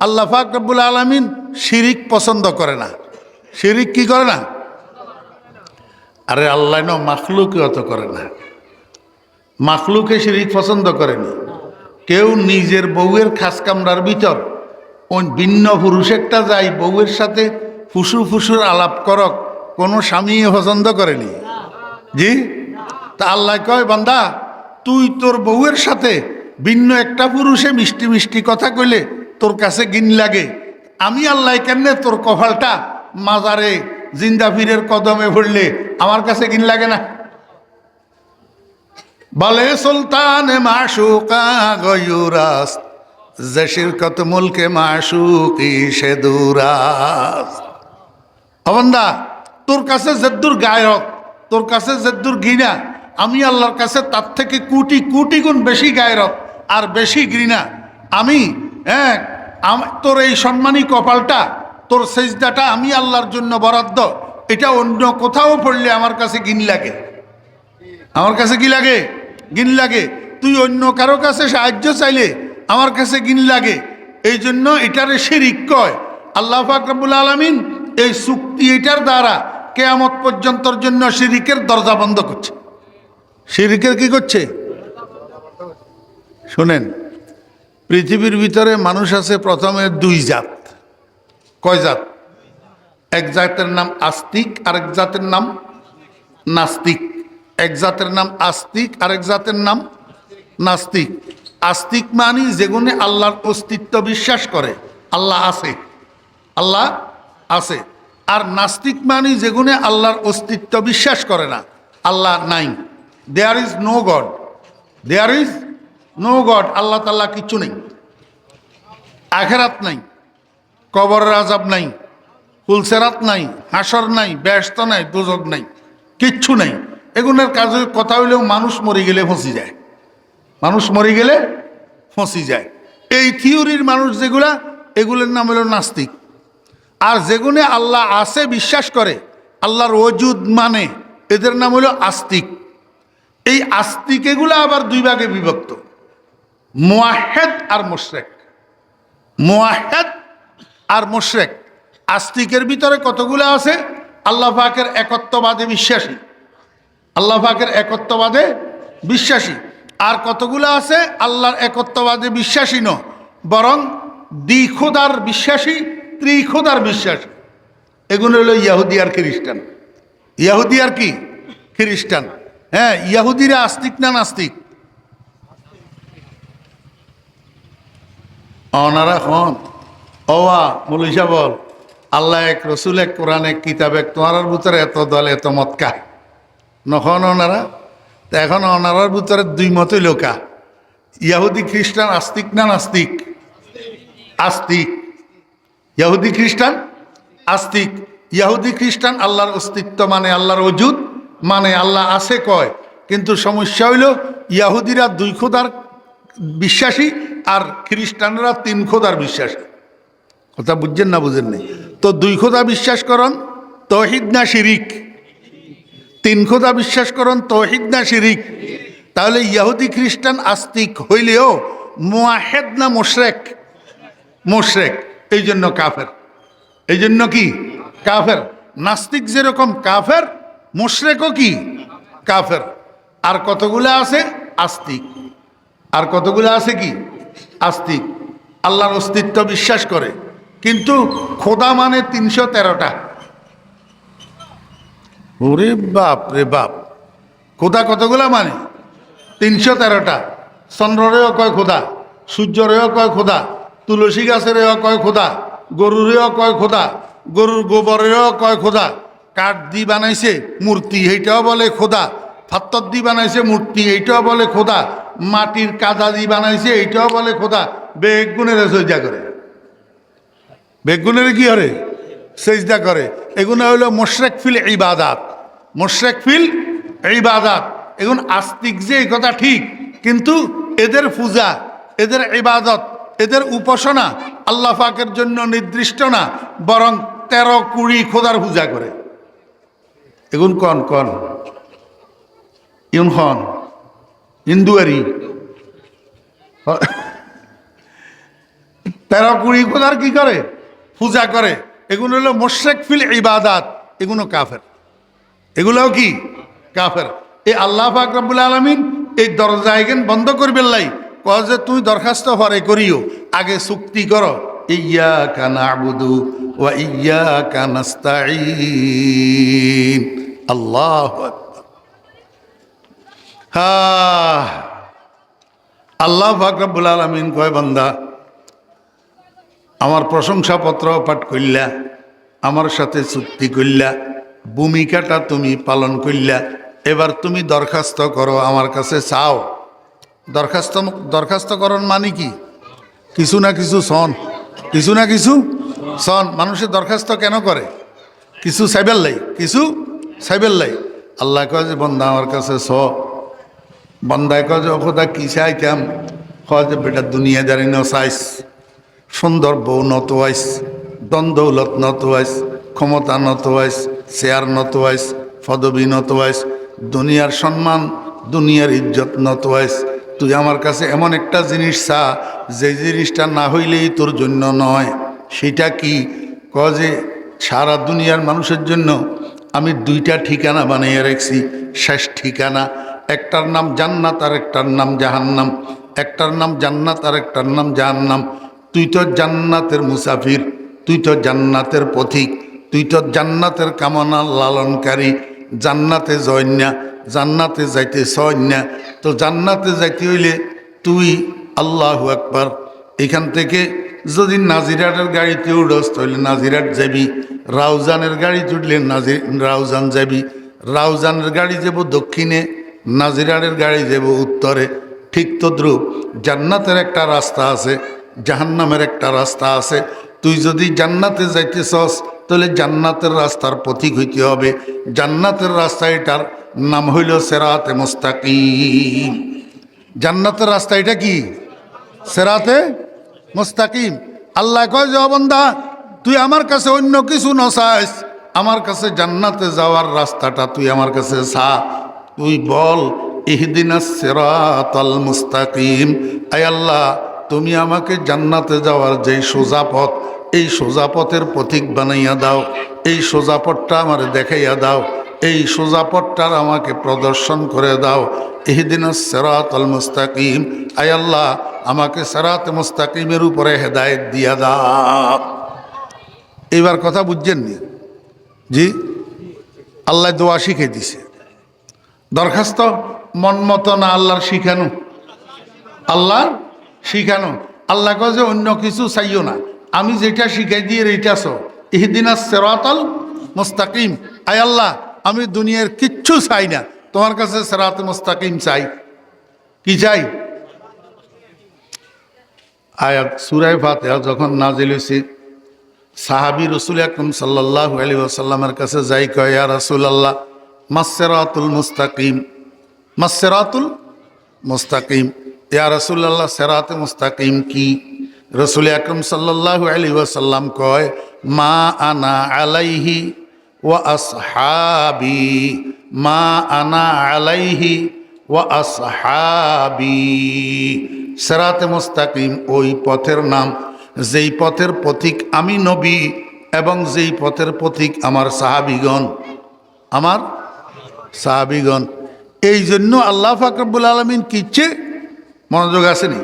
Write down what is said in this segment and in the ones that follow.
আল্লাহ পাক রব্বুল আলামিন শিরিক পছন্দ করে না। শিরিক কি করে না? আরে আল্লাহ না মাখলুকে অত করে না। মাখলুকে শিরিক পছন্দ করেনি। কেউ নিজের বউয়ের খাস কামরার ভিতর ওই ভিন্ন পুরুষ একটা যাই বউয়ের সাথে ফুসুর ফুসুর আলাপ করক, কোনো স্বামী পছন্দ করেনি। জি, তা আল্লাহ কয় বান্দা তুই তোর বউয়ের সাথে ভিন্ন একটা পুরুষে মিষ্টি মিষ্টি কথা কইলে তোর কাছে গিন লাগে, আমি আল্লাহ কেমনে তোর কপালটা মাজারে জিন্দা পীরের কদমে ভরলে আমার কাছে গিন লাগে না? বলে সুলতান মাশুকা গয়ুরাস যে শিরকত মুলকে মাশুকি সে দুরাস। বান্দা তোর কাছে যেদুর গায়ক, তোর কাছে যেদুর ঘৃণা, আমি আল্লাহর কাছে তার থেকে কোটি কোটি গুণ বেশি গায়রত আর বেশি ঘৃণা। আমি তোর এই সম্মানী কপালটা, তোর সেজদাটা আমি আল্লাহর জন্য বরাদ্দ, এটা অন্য কোথাও পড়লে আমার কাছে ঘিন লাগে। আমার কাছে কি লাগে? ঘিন লাগে। তুই অন্য কারো কাছে সাহায্য চাইলে আমার কাছে ঘিন লাগে। এই জন্য এটারে শিরিক কয়। আল্লাহ পাক রব্বুল আলামিন এই চুক্তি এটার দ্বারা কিয়ামত পর্যন্তর জন্য শিরিকের দরজা বন্ধ করছে। শিরিকের কি করছে? শুনেন, পৃথিবীর ভিতরে মানুষ আছে প্রথমে দুই জাত। কয় জাত? এক জাতের নাম আস্তিক, আরেক জাতের নাম নাস্তিক। এক জাতের নাম আস্তিক, আরেক জাতের নাম নাস্তিক। আস্তিক মানি যেগুনে আল্লাহর অস্তিত্ব বিশ্বাস করে, আল্লাহ আছে, আল্লাহ আছে। আর নাস্তিক মানি যেগুনে আল্লাহর অস্তিত্ব বিশ্বাস করে না, আল্লাহ নাই। There is no god, there is no god. Allah তাআলা কিচ্ছু নেই, আখেরাত নাই, কবরের আযাব নাই, ফুলসেরাত নাই, হাসর নাই, বেহেশত নাই, দোজখ নাই, কিচ্ছু নাই। এগুলোর কাজের কথা হইলেও মানুষ মরে গেলে ফসি যায়, মানুষ মরে গেলে ফসি যায়। এই থিওরির মানুষ যেগুলা, এগুলোর নাম হলো নাস্তিক। আর যেগুলো আল্লাহ আছে বিশ্বাস করে, আল্লাহর ওজুদ মানে, এদের নাম হলো আস্তিক। এই আস্তিক এগুলো আবার দুই ভাগে বিভক্ত, মুওয়াহ্হিদ আর মুশরিক। মুওয়াহ্হিদ আর মুশরিক। আস্তিকের ভিতরে কতগুলো আছে? আল্লাহ পাকের একত্ববাদে বিশ্বাসী, আল্লাহ পাকের একত্ববাদে বিশ্বাসী। আর কতগুলো আছে আল্লাহর একত্ববাদে বিশ্বাসী ন, বরং দ্বিখোদার বিশ্বাসী, ত্রিখোদার বিশ্বাসী। এগুলো হলো ইহুদি আর খ্রিস্টান। ইহুদি আর কি? খ্রিস্টান। হ্যাঁ, ইহুদিরা আস্তিক না নাস্তিক? অনারা হন ওয়া মৌলিশা বল আল্লাহ এক, রসুল এক, কোরআন এক, কিতাব এক, তোমার ভিতরে এত দল এত মত কা নখন ওনারা? তা এখন ওনারার ভিতরে দুই মতই লোকা, ইহুদি খ্রিস্টান আস্তিক না নাস্তিক? আস্তিক। ইহুদি খ্রিস্টান আস্তিক। ইহুদি খ্রিস্টান আল্লাহর অস্তিত্ব মানে, আল্লাহর ওজুদ মানে, আল্লাহ আছে কয়। কিন্তু সমস্যা হইল ইহুদিরা দুই খোদার বিশ্বাসী আর খ্রিস্টানরা তিন খোদার বিশ্বাসী। কথা বুঝছেন না বুঝেন নাই? তো দুই খোদা বিশ্বাস করন তাওহীদ না শিরিক? তিন খোদা বিশ্বাস করন তাওহীদ না শিরিক? তাহলে ইহুদি খ্রিস্টান আস্তিক হইলেও মুওয়াহ্হিদ না মুশরিক? মুশরিক। এই জন্য কাফের। এই জন্য কি? কাফের। নাস্তিক যেরকম কাফের, মুশরিকও কি? কাফের। আর কতগুলো আছে? আস্তিক। আর কতগুলো আছে কি? আস্তিক। আল্লাহর অস্তিত্ব বিশ্বাস করে, কিন্তু খোদা মানে ৩১৩টা। ওরে বাপ রে বাপ! খোদা কতগুলা মানে? ৩১৩টা। চন্দ্ররেও কয় খোদা, সূর্যরেও কয় খোদা, তুলসী গাছেরও কয় খোদা, গরুরেও কয় খোদা, গরুর গোবরেও কয় খোদা, কাঠ দি বানাইছে মূর্তি, এইটাও বলে খোদা, পাথর দি বানাইছে মূর্তি, এইটাও বলে খোদা, মাটির কাদা দি বানাইছে, এইটাও বলে খোদা। বেগুনের সেজদা করে, বেগুনের কি করে? সেজদা করে। এগুলো হইল মুশরিক ফিল ইবাদাত। মুশরিক ফিল ইবাদাত। এগুলো আস্তিক যে, এই কথা ঠিক, কিন্তু এদের পূজা, এদের ইবাদত, এদের উপাসনা আল্লাহ পাকের জন্য নির্দিষ্ট না, বরং ১৩-২০ খোদার পূজা করে। এগুন কন কন ইউন খন হিন্দুয়ারি তেরো কুড়ি খোদার কি করে? পূজা করে। এগুলো হলো মুশরিক ফিল ইবাদাত, এগুলো কাফের, এগুলোও কি কাফের। এই আল্লাহ পাক রব্বুল আলামিন এই দরজা এখান বন্ধ করবেন লাই, কয় যে তুই দরখাস্ত পরে করিও, আগে চুক্তি করো। ইয়্যাকা না'বুদু ওয়া ইয়্যাকা নাস্তাঈন। আল্লাহু আকবার। আল্লাহ পাক রব্বুল আলামিন কয়, বান্দা আমার প্রশংসাপত্র পাঠ কইলা, আমার সাথে চুক্তি কইলা, ভূমিকাটা তুমি পালন কইলা, এবার তুমি দরখাস্ত করো, আমার কাছে চাও। দরখাস্ত করন মানে কি? কিছু না কিছু সন, কিছু না কিছু সন। মানুষের দরখাস্ত কেন করে? কিছু সাইবেল লাই, কিছু সাইবেল লাই। আল্লাহ কয় যে বন্দা আমার কাছে স। বন্দায় কয় যে অকথা কি চাইতাম? কয় যে বেটা দুনিয়াদারি ন চাইস, সুন্দর বউ নত আইস, দন্দৌলত নত আইস, ক্ষমতা নত আইস, চেয়ার নত আইস, পদবী নত আইস, দুনিয়ার সম্মান, দুনিয়ার ইজ্জত নত আইস। তুই আমার কাছে এমন একটা জিনিস চা, যে জিনিসটা না হইলেই তোর জন্য নয়। সেটা কি? কয় যে সারা দুনিয়ার মানুষের জন্য আমি দুইটা ঠিকানা বানিয়ে রাখছি, শেষ ঠিকানা। একটার নাম জান্নাত আর একটার নাম জাহান্নাম। একটার নাম জান্নাত আর একটার নাম জাহান্নাম। তুই তো জান্নাতের মুসাফির, তুই তো জান্নাতের পথিক, তুই তো জান্নাতের কামনা লালনকারী। জান্নাতে জয়ন্যা, জান্নাতে যাইতে সয়ন্যা। তো জান্নাতে যাইতে হইলে তুই আল্লাহু আকবার, এখান থেকে যদি নাজিরাটের গাড়িতে উঠস তাহলে নাজিরাট যাবি, রাউজানের গাড়ি উঠলে রাউজান যাবি, রাউজানের গাড়ি যাব দক্ষিণে, নাজিরাটের গাড়ি যাব উত্তরে। ঠিক তদ্রূপ জান্নাতের একটা রাস্তা আছে, জাহান্নামের একটা রাস্তা আছে। তুই যদি জান্নাতে যাইতেছস তাহলে জান্নাতের রাস্তার পথিক হইতে হবে। জান্নাতের রাস্তা, এটার নাম হইল সিরাতে মুস্তাকিম। জান্নাতের রাস্তা এটা কি? সিরাতে মুস্তাকিম। আল্লাহ কয় যে বান্দা তুই আমার কাছে অন্য কিছু না চাস, আমার কাছে জান্নাতে যাওয়ার রাস্তাটা তুই আমার কাছে চা। তুই বল ইহদিনাস সিরাতাল মুস্তাকিম, আয় আল্লাহ তুমি আমাকে জান্নাতে যাওয়ার যেই সোজা পথ, এই সোজা পথের পথিক বানাইয়া দাও। এই সোজা পথটা আমার দেখাইয়া দাও, এই সোজা পথটার আমাকে প্রদর্শন করে দাও। ইহদিনাস সিরাতাল মুস্তাকিম, আয় আল্লাহ আমাকে সিরাতে মুস্তাকিমের উপরে হেদায়েত দিয়া দাও। এবার কথা বুঝছেন নি? জি, আল্লাহ দোয়া শিখে দিছে। দরখাস্ত মন মতো না, আল্লাহর শিখানো, আল্লাহর শিখানো। আল্লাহ কয় যে অন্য কিছু চাইও না, আমি যেটা শিখাই দিয়ে এইটাছ। ইহদিনাস সিরাতাল মুস্তাকিম, আয় আল্লাহ আমি দুনিয়ার কিচ্ছু চাই না, তোমার কাছে সিরাতে মুস্তাকিম চাই। কি চাই? আয়াত সূরা ফাতিহা যখন নাজিল হইছে, সাহাবী রাসূল আকরাম সাল্লাল্লাহু আলাইহি ওয়াসাল্লামের কাছে যাই কয়, ইয়া রাসূলুল্লাহ মাস-সিরাতুল মুস্তাকিম, মাস-সিরাতুল মুস্তাকিম, ইয়া রাসূলুল্লাহ সিরাতে মুস্তাকিম কি? রাসূল আকরাম সাল্লাল্লাহু আলাইহি ওয়াসাল্লাম কয়, মা আনা আলাইহি ওয়া আসহাবি, মা আনা আলাইহি ওয়া আসহাবি। সিরাতে মুস্তাকিম ওই পথের নাম যেই পথের পথিক আমি নবী, এবং যেই পথের পথিক আমার সাহাবীগণ, আমার সাহাবীগণ। এই জন্য আল্লাহ পাক রব্বুল আলামিন কিচ্ছে, মনোযোগ আসেনি?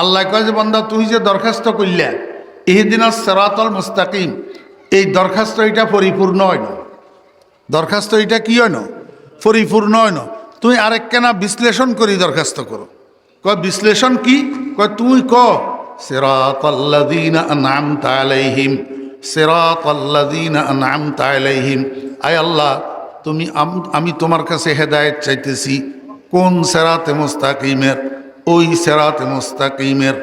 আল্লাহ কয় যে বান্দা তুই যে দরখাস্ত করলা ইহদিনাস সিরাতাল মুস্তাকিম, এই দরখাস্ত এটা পরিপূর্ণ হয় না। দরখাস্ত এটা কি হয় না? পরিপূর্ণ হয় না। তুই আরেকখানা বিশ্লেষণ করি দরখাস্ত করো। কয় বিশ্লেষণ কি? কয় তুই ক সিরাতাল্লাযীনা আন'আমতা আলাইহিম, সিরাতাল্লাযীনা আন'আমতা আলাইহিম, আয় আল্লাহ তুমি আমি তোমার কাছে হেদায়েত চাইতেছি। কোন সিরাতে মুস্তাকিমের? ওই সিরাতে মুস্তাকিমের,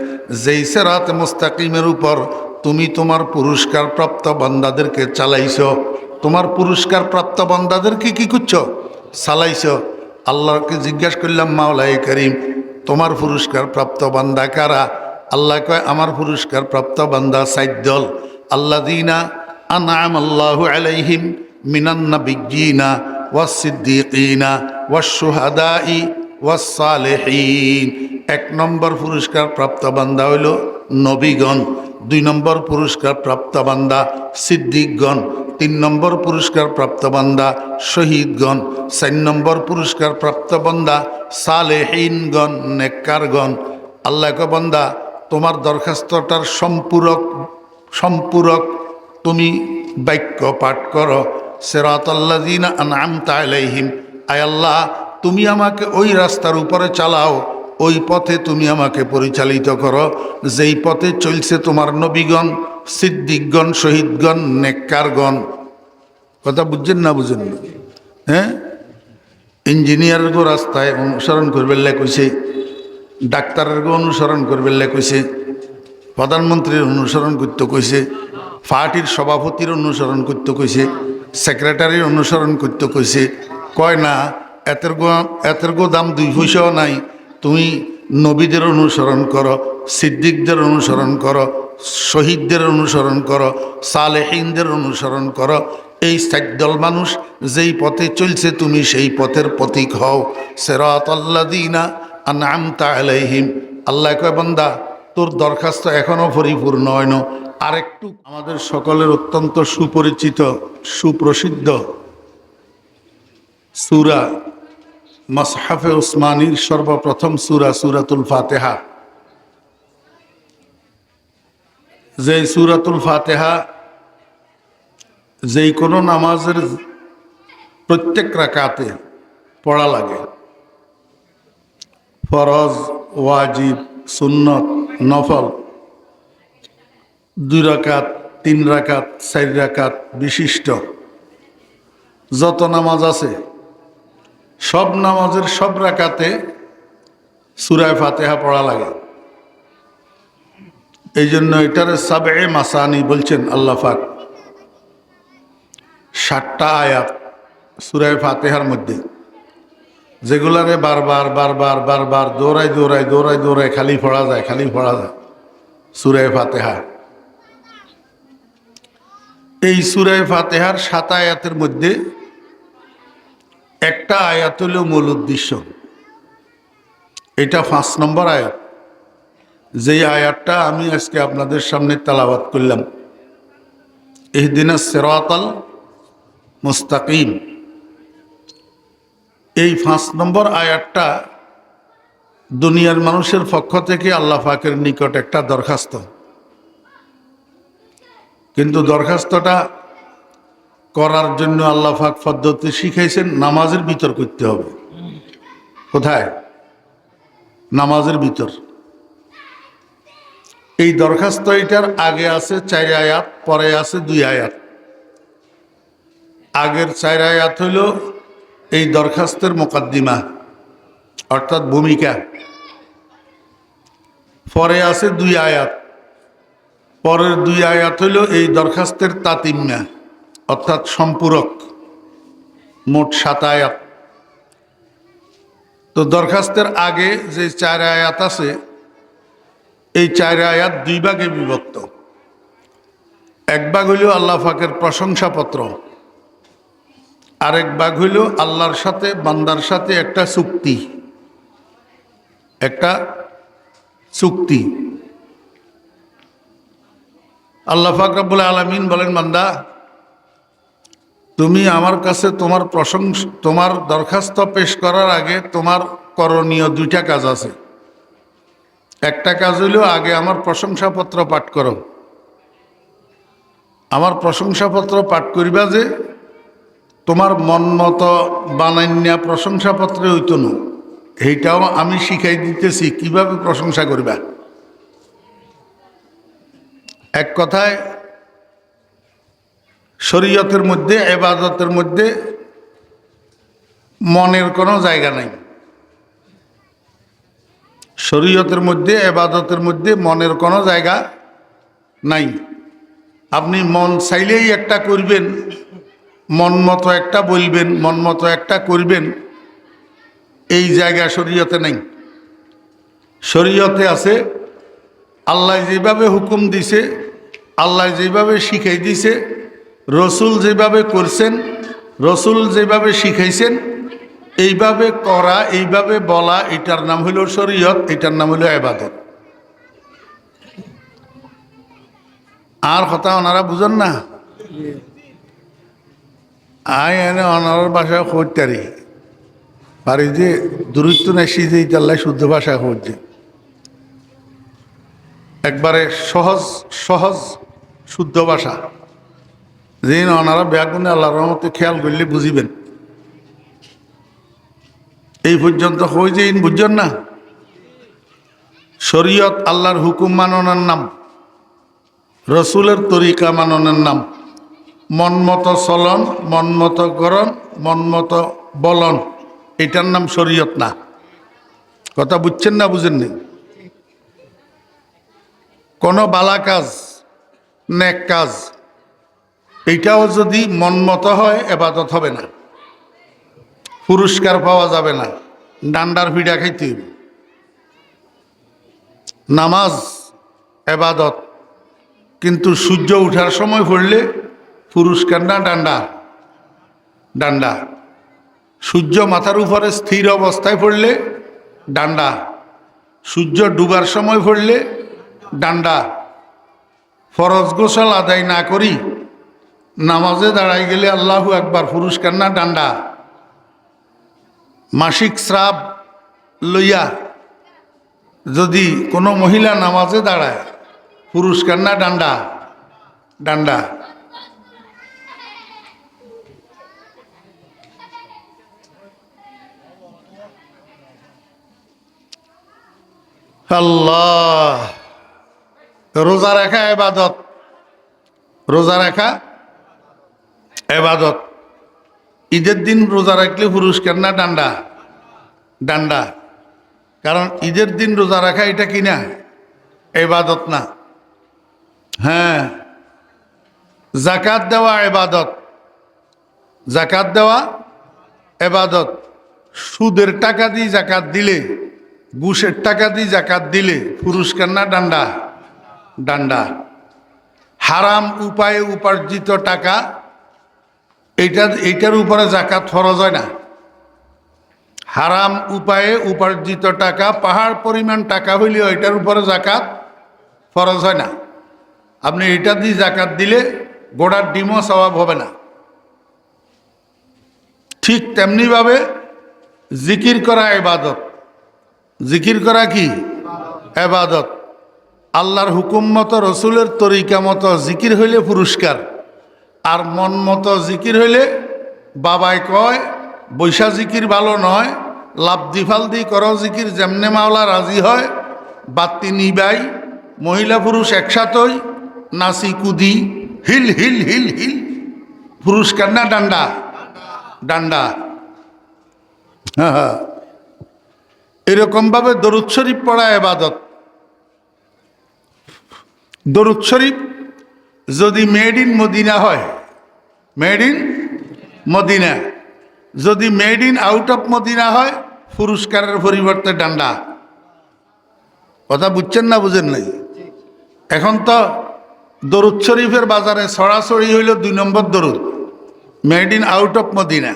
যেই সিরাতে মুস্তাকিমের উপর তুমি তোমার পুরস্কার প্রাপ্ত বান্দাদেরকে চালাইছো। তোমার পুরস্কার প্রাপ্ত বান্দাদেরকে কি করছো? চালাইছো। আল্লাহকে জিজ্ঞাসা করলাম, মাওলাই করিম তোমার পুরস্কার প্রাপ্ত বান্দা কারা? আল্লাহ কয় আমার পুরস্কার প্রাপ্ত বান্দা 4 দল। আল্লাযীনা আন'আমাল্লাহু আলাইহিম মিনান নাবিয়্যিনা ওয়াস সিদ্দীকিনা ওয়াস শুহাদাই ওয়াস সালিহিন। এক নম্বর পুরস্কার প্রাপ্ত বান্দা হইল নবীগণ, 2 নম্বর পুরস্কার প্রাপ্ত বান্দা সিদ্দিকগণ, 3 নম্বর পুরস্কার প্রাপ্ত বান্দা শহীদগণ, 4 নম্বর পুরস্কার প্রাপ্ত বান্দা সালেহীনগণ, নেককারগণ। আল্লাহ কয় বান্দা তোমার দরখাস্তটার সম্পূরক তুমি বাক্য পাঠ করো, সিরাতাল্লাযীনা আনআমতা আলাইহিম। আয় আল্লাহ তুমি আমাকে ওই রাস্তার উপরে চালাও, ওই পথে তুমি আমাকে পরিচালিত করো যেই পথে চলছে তোমার নবীগণ, সিদ্দিকগণ, শহীদগণ, নেককারগণ। কথা বুঝছেন না বুঝেন না? হ্যাঁ, ইঞ্জিনিয়ারেরও রাস্তায় অনুসরণ করবে কইছে, ডাক্তারেরও অনুসরণ করবে কইছে, প্রধানমন্ত্রীর অনুসরণ করতে কইছে, পার্টির সভাপতির অনুসরণ করতে কইছে, সেক্রেটারির অনুসরণ করতে কইছে। কয় না এতের গো দাম 2 পয়সাও নাই, তুমি নবীদের অনুসরণ করো, সিদ্দিকদের অনুসরণ করো, শহীদদের অনুসরণ করো, সালেহীনদের অনুসরণ করো। এই 4 দল মানুষ যেই পথে চলছে তুমি সেই পথের প্রতীক হও, সিরাতাল্লাযীনা আনআমতা আলাইহিম। আল্লাহ কয় বান্দা তোর দরখাস্ত এখনো পরিপূর্ণ হয়নি, আরেকটু। আমাদের সকলের অত্যন্ত সুপরিচিত সুপ্রসিদ্ধ সূরা মাসহাফে উসমানীর সর্বপ্রথম সূরা সূরাতুল ফাতিহা। যে সূরাতুল ফাতিহা যেই কোনো নামাজের প্রত্যেক রাকাতে পড়া লাগে, ফরজ, ওয়াজিব, সুন্নত, নফল, 2 রাকাত, 3 রাকাত, 4 রাকাত বিশিষ্ট যত নামাজ আছে সব নামাজের সব রাকাতে সূরা ফাতিহা পড়া লাগে। এই জন্য এটারে সাবে মাসানি বলছেন আল্লাহ পাক। 60টা আয়াত সূরা ফাতিহার মধ্যে, যেগুলারে বারবার বারবার বারবার দৌড়ায় খালি পড়া যায় সূরা ফাতিহা। এই সূরা ফাতিহার 7 আয়াতের মধ্যে একটা আয়াত হল মূল উদ্দেশ্য। এটা 5 নম্বর আয়াত, যেই আয়াতটা আমি আজকে আপনাদের সামনে তেলাওয়াত করলাম, ইহদিনাস সিরাতাল মুস্তাকিম। এই 5 নম্বর আয়াতটা দুনিয়ার মানুষের পক্ষ থেকে আল্লাহ পাকের নিকট একটা দরখাস্ত। কিন্তু দরখাস্তটা করার জন্য আল্লাহ পাক পদ্ধতি শিখাইছেন, নামাজের ভিতর করতে হবে। কোথায়? নামাজের ভিতর। এই দরখাস্ত এটার আগে আছে 4 আয়াত, পরে আছে 2 আয়াত। আগের 4 আয়াত হইল এই দরখাস্তের মুকদ্দিমা অর্থাৎ ভূমিকা, পরে আছে 2 আয়াত, পরের 2 আয়াত হইল এই দরখাস্তের তাতিম্মা অর্থাৎ সম্পূরক। মোট 7 আয়াত। তো দরখাস্তের আগে যে 4 আয়াত আছে, এই 4 আয়াত 2 ভাগে বিভক্ত। এক ভাগ হইল আল্লাহ পাকের প্রশংসাপত্র, আরেক ভাগ হইল আল্লাহর সাথে বান্দার সাথে একটা চুক্তি। আল্লাহ পাক রব্বুল আলামিন বলেন, বান্দা তুমি আমার কাছে তোমার দরখাস্ত পেশ করার আগে তোমার করণীয় 2টা কাজ আছে। একটা কাজ হইল আগে আমার প্রশংসাপত্র পাঠ করো। আমার প্রশংসাপত্র পাঠ করিবা যে তোমার মন মতো বানাইন্যা প্রশংসাপত্রে হইতো না, এইটাও আমি শিখাই দিতেছি কিভাবে প্রশংসা করিবা। এক কথায় শরীয়তের মধ্যে, ইবাদতের মধ্যে মনের কোনো জায়গা নাই। শরীয়তের মধ্যে, ইবাদতের মধ্যে মনের কোনো জায়গা নাই। আপনি মন চাইলেই একটা করবেন, মন মতো একটা বলবেন, মন মতো একটা করবেন, এই জায়গা শরীয়তে নাই। শরীয়তে আছে আল্লাহ যেভাবে হুকুম দিছে, আল্লাহ যেভাবে শিখাই দিছে, রসুল যেভাবে করছেন, রসুল যেভাবে শিখাইছেন, এইভাবে করা, এইভাবে বলা, এটার নাম হইল শরীয়ত, এটার নাম হইল ইবাদত। আর কথা ওনারা বুঝেন না। আই এনে ওনার ভাষায় খোঁজতারি পারি যে দূরত্ব নেশি যে ইতাল্লাই শুদ্ধ ভাষায় খোঁজছে একবারে সহজ সহজ শুদ্ধ ভাষা, যে ওনারা ব্যাগুনে আল্লাহর রহমতে খেয়াল করলে বুঝিবেন। এই পর্যন্ত হয়ে যে বুঝছেন না। শরীয়ত আল্লাহর হুকুম মাননের নাম, রসুলের তরিকা মাননের নাম, মনমত চলন, মনমত করণ, মনমত বলন, এটার নাম শরীয়ত না। কথা বুঝছেন না বুঝেননি? কোনো বালা কাজ, নেক কাজ, এইটাও যদি মনমত হয় এবাদত হবে না, পুরস্কার পাওয়া যাবে না, ডান্ডার ভিড়া খাইতে হবে। নামাজ এবাদত, কিন্তু সূর্য উঠার সময় পড়লে পুরস্কার না ডান্ডা? ডান্ডা। সূর্য মাথার উপরে স্থির অবস্থায় পড়লে ডান্ডা, সূর্য ডুবার সময় পড়লে ডান্ডা। ফরজ গোসল আদায় না করি নামাজে দাঁড়াই গেলে আল্লাহু আকবার, পুরস্কার না ডান্ডা? মাসিক স্রাব লইয়া যদি কোনো মহিলা নামাজে দাঁড়ায়, পুরস্কার না ডান্ডা? ডান্ডা। আল্লাহ। রোজা রাখা ইবাদত, রোজা রাখা ইবাদত। ঈদের দিন রোজা রাখলে পুরস্কার না ডান্ডা? ডান্ডা। কারণ ঈদের দিন রোজা রাখা এটা কি না? ইবাদত না। হ্যাঁ, যাকাত দেওয়া ইবাদত, যাকাত দেওয়া ইবাদত। সুদের টাকা দিয়ে যাকাত দিলে, ঘুষের টাকা দিয়ে যাকাত দিলে পুরস্কার না ডান্ডা? ডান্ডা। হারাম উপায়ে উপার্জিত টাকা, এইটার উপরে যাকাত ফরজ হয় না। হারাম উপায়ে উপার্জিত টাকা, পাহাড় পরিমাণ টাকা হইলেও এটার উপরে যাকাত ফরজ হয় না। আপনি এটা দিয়ে যাকাত দিলে গোড়ার ডিমও সওয়াব হবে না। ঠিক তেমনিভাবে জিকির করা ইবাদত। জিকির করা কি? ইবাদত। আল্লাহর হুকুম মতো, রসুলের তরিকা মতো জিকির হইলে পুরস্কার, আর মন মতো জিকির হইলে বাবাই কয় বৈশা জিকির ভালো নয়, লাভদি ফালদি করো জিকির, যেমনে মাওলা রাজি হয়, বাতি নিবাই, মহিলা পুরুষ একসাথই নাচি কুদি, হিল হিল হিল হিল, পুরস্কার না ডান্ডা? ডান্ডা। হ্যাঁ, এরকমভাবে দরুদ শরীফ পড়া ইবাদত। দরুদ শরীফ যদি মেড ইন মদিনা হয়, মেড ইন মদিনা, যদি made in out of Medina হয়, পুরস্কারের পরিবর্তে ডান্ডা। কথা বুঝছেন না বুঝেন নাই? এখন তো দরুদ শরীফের বাজারে ছড়াছড়ি হইল 2 নম্বর দরুদ, made in out of Medina.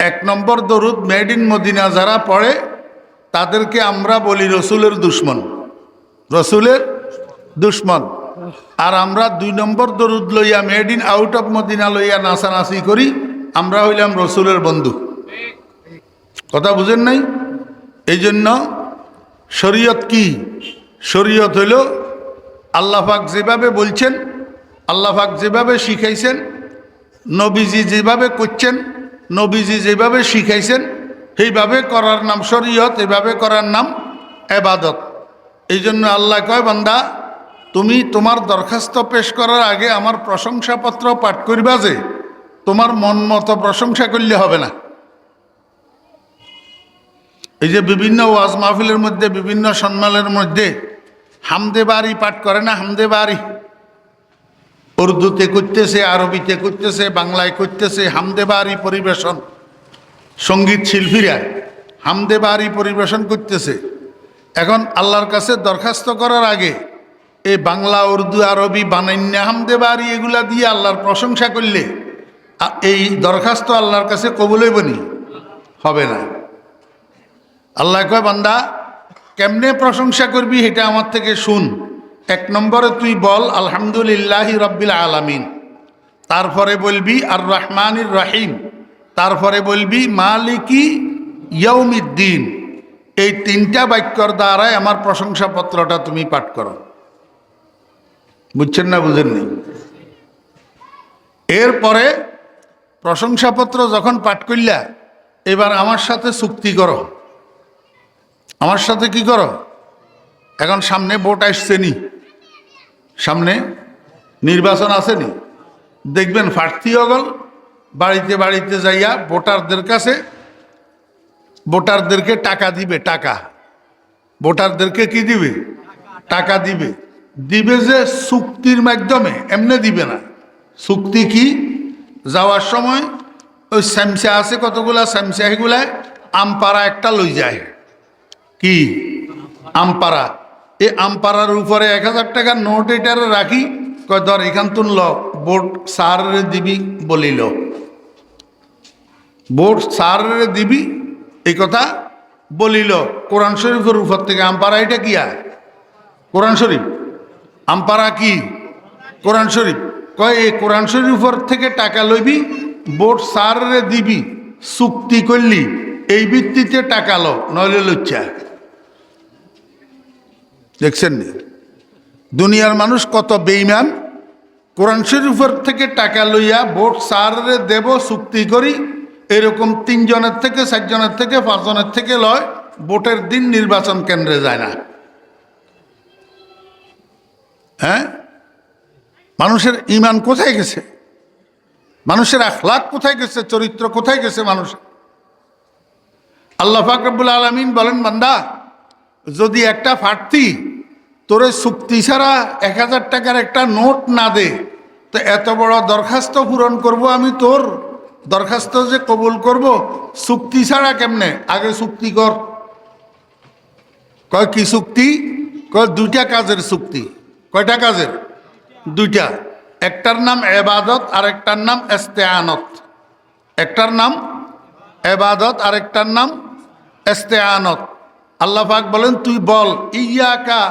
1 নম্বর দরুদ মেড ইন মদিনা যারা পড়ে তাদেরকে আমরা বলি রসুলের দুশ্মন, রসুলের দুশ্মন। আর আমরা 2 নম্বর দরুদ লইয়া made in out of Medina লইয়া নাচানাচি করি, আমরা হইলাম রসুলের বন্ধু। কথা বুঝেন নাই? এই জন্য শরীয়ত কি? শরীয়ত হইল আল্লাহ পাক যেভাবে বলছেন, আল্লাহ পাক যেভাবে শিখাইছেন, নবীজি যেভাবে করছেন, নবীজি যেভাবে শিখাইছেন, সেইভাবে করার নাম শরীয়ত, এভাবে করার নাম ইবাদত। এই জন্য আল্লাহ কয়, বান্দা তুমি তোমার দরখাস্ত পেশ করার আগে আমার প্রশংসাপত্র পাঠ করিবা, যে তোমার মন মতো প্রশংসা করলে হবে না। এই যে বিভিন্ন ওয়াজ মাহফিলের মধ্যে, বিভিন্ন সম্মেলনের মধ্যে হামদে বাড়ি পাঠ করে না, হামদে বাড়ি উর্দুতে করতেছে, আরবিতে করতেছে, বাংলায় করতেছে, হামদে বাড়ি পরিবেশন। সঙ্গীত শিল্পীরা হামদে বাড়ি পরিবেশন করতেছে। এখন আল্লাহর কাছে দরখাস্ত করার আগে এই বাংলা, উর্দু, আরবি, বানান্যা, হামদে বাড়ি এগুলা দিয়ে আল্লাহর প্রশংসা করলে এই দরখাস্ত আল্লাহর কাছে কবুল হইব নি? হবে না। আল্লাহ কয় বান্দা কেমনে প্রশংসা করবি এটা আমার থেকে শুন। 1 নম্বরে তুই বল আলহামদুলিল্লাহি রাব্বিল আলামিন, তারপরে বলবি আর রহমানির রহিম, তারপরে বলবি মালিকি ইয়াউমিদ্দিন। এই 3টা বাক্যর দ্বারাই আমার প্রশংসাপত্রটা তুমি পাঠ করো। বুঝছেন না বুঝেননি? এরপরে প্রশংসাপত্র যখন পাঠ করলা, এবার আমার সাথে চুক্তি করো। আমার সাথে কি করো? এখন সামনে ভোট আসছে নি, সামনে নির্বাচন আছে নি, দেখবেন প্রার্থী হগল বাড়িতে বাড়িতে যাইয়া ভোটারদের কাছে ভোটারদেরকে টাকা দিবে। টাকা ভোটারদেরকে কি দিবে? টাকা দিবে। দিবে যে চুক্তির মাধ্যমে, এমনি দিবে না। চুক্তি কি? যাওয়ার সময় ওই স্যামসা আছে কতগুলা, স্যামসা এগুলায় আমপাড়া একটা লই যায়। কি আমপাড়া? এই আমপাড়ার উপরে 1000 টাকার নোট এটারে রাখি, কয় ধর এখান তুন ল, ভোট স্যারের দিবি বলিল, ভোট স্যারের দিবি এই কথা বলিল। কোরআন শরীফের উপর থেকে আমপাড়া, এটা কি আর কোরআন শরীফ? আমপাড়া কি কোরআন শরীফ? কয় এই কোরআন শরীফের উপর থেকে টাকা লইবি, ভোট স্যারের দিবি, চুক্তি করলি, এই ভিত্তিতে টাকা লো, নইলে লচ্ছা। দেখছেন নি দুনিয়ার মানুষ কত বেঈমান? কোরআন শরীফের থেকে টাকা লইয়া ভোট স্যারের দেব চুক্তি করি, এরকম 3 জনের থেকে 4 জনের থেকে 5 জনের থেকে লয়, ভোটের দিন নির্বাচন কেন্দ্রে যায় না। হ্যাঁ, মানুষের ঈমান কোথায় গেছে? মানুষের আখলাক কোথায় গেছে? চরিত্র কোথায় গেছে মানুষের? আল্লাহ পাক রব্বুল আলামিন বলেন, বান্দা যদি একটা প্রার্থী তোরে চুক্তি ছাড়া 1000 টাকার একটা নোট না দে, তো এত বড় দরখাস্ত পূরণ করব আমি, তোর দরখাস্ত যে কবুল করব চুক্তি ছাড়া কেমনে? আগে চুক্তি কর। কয় কি চুক্তি? কয় 2টা কাজের চুক্তি। কয়টা কাজের? 2টা। একটার নাম ইবাদত আর একটার নাম ইস্তেআনত। একটার নাম ইবাদত আর একটার নাম ইস্তেআনত। আল্লাহ পাক বলেন তুই বল ইয়্যাকা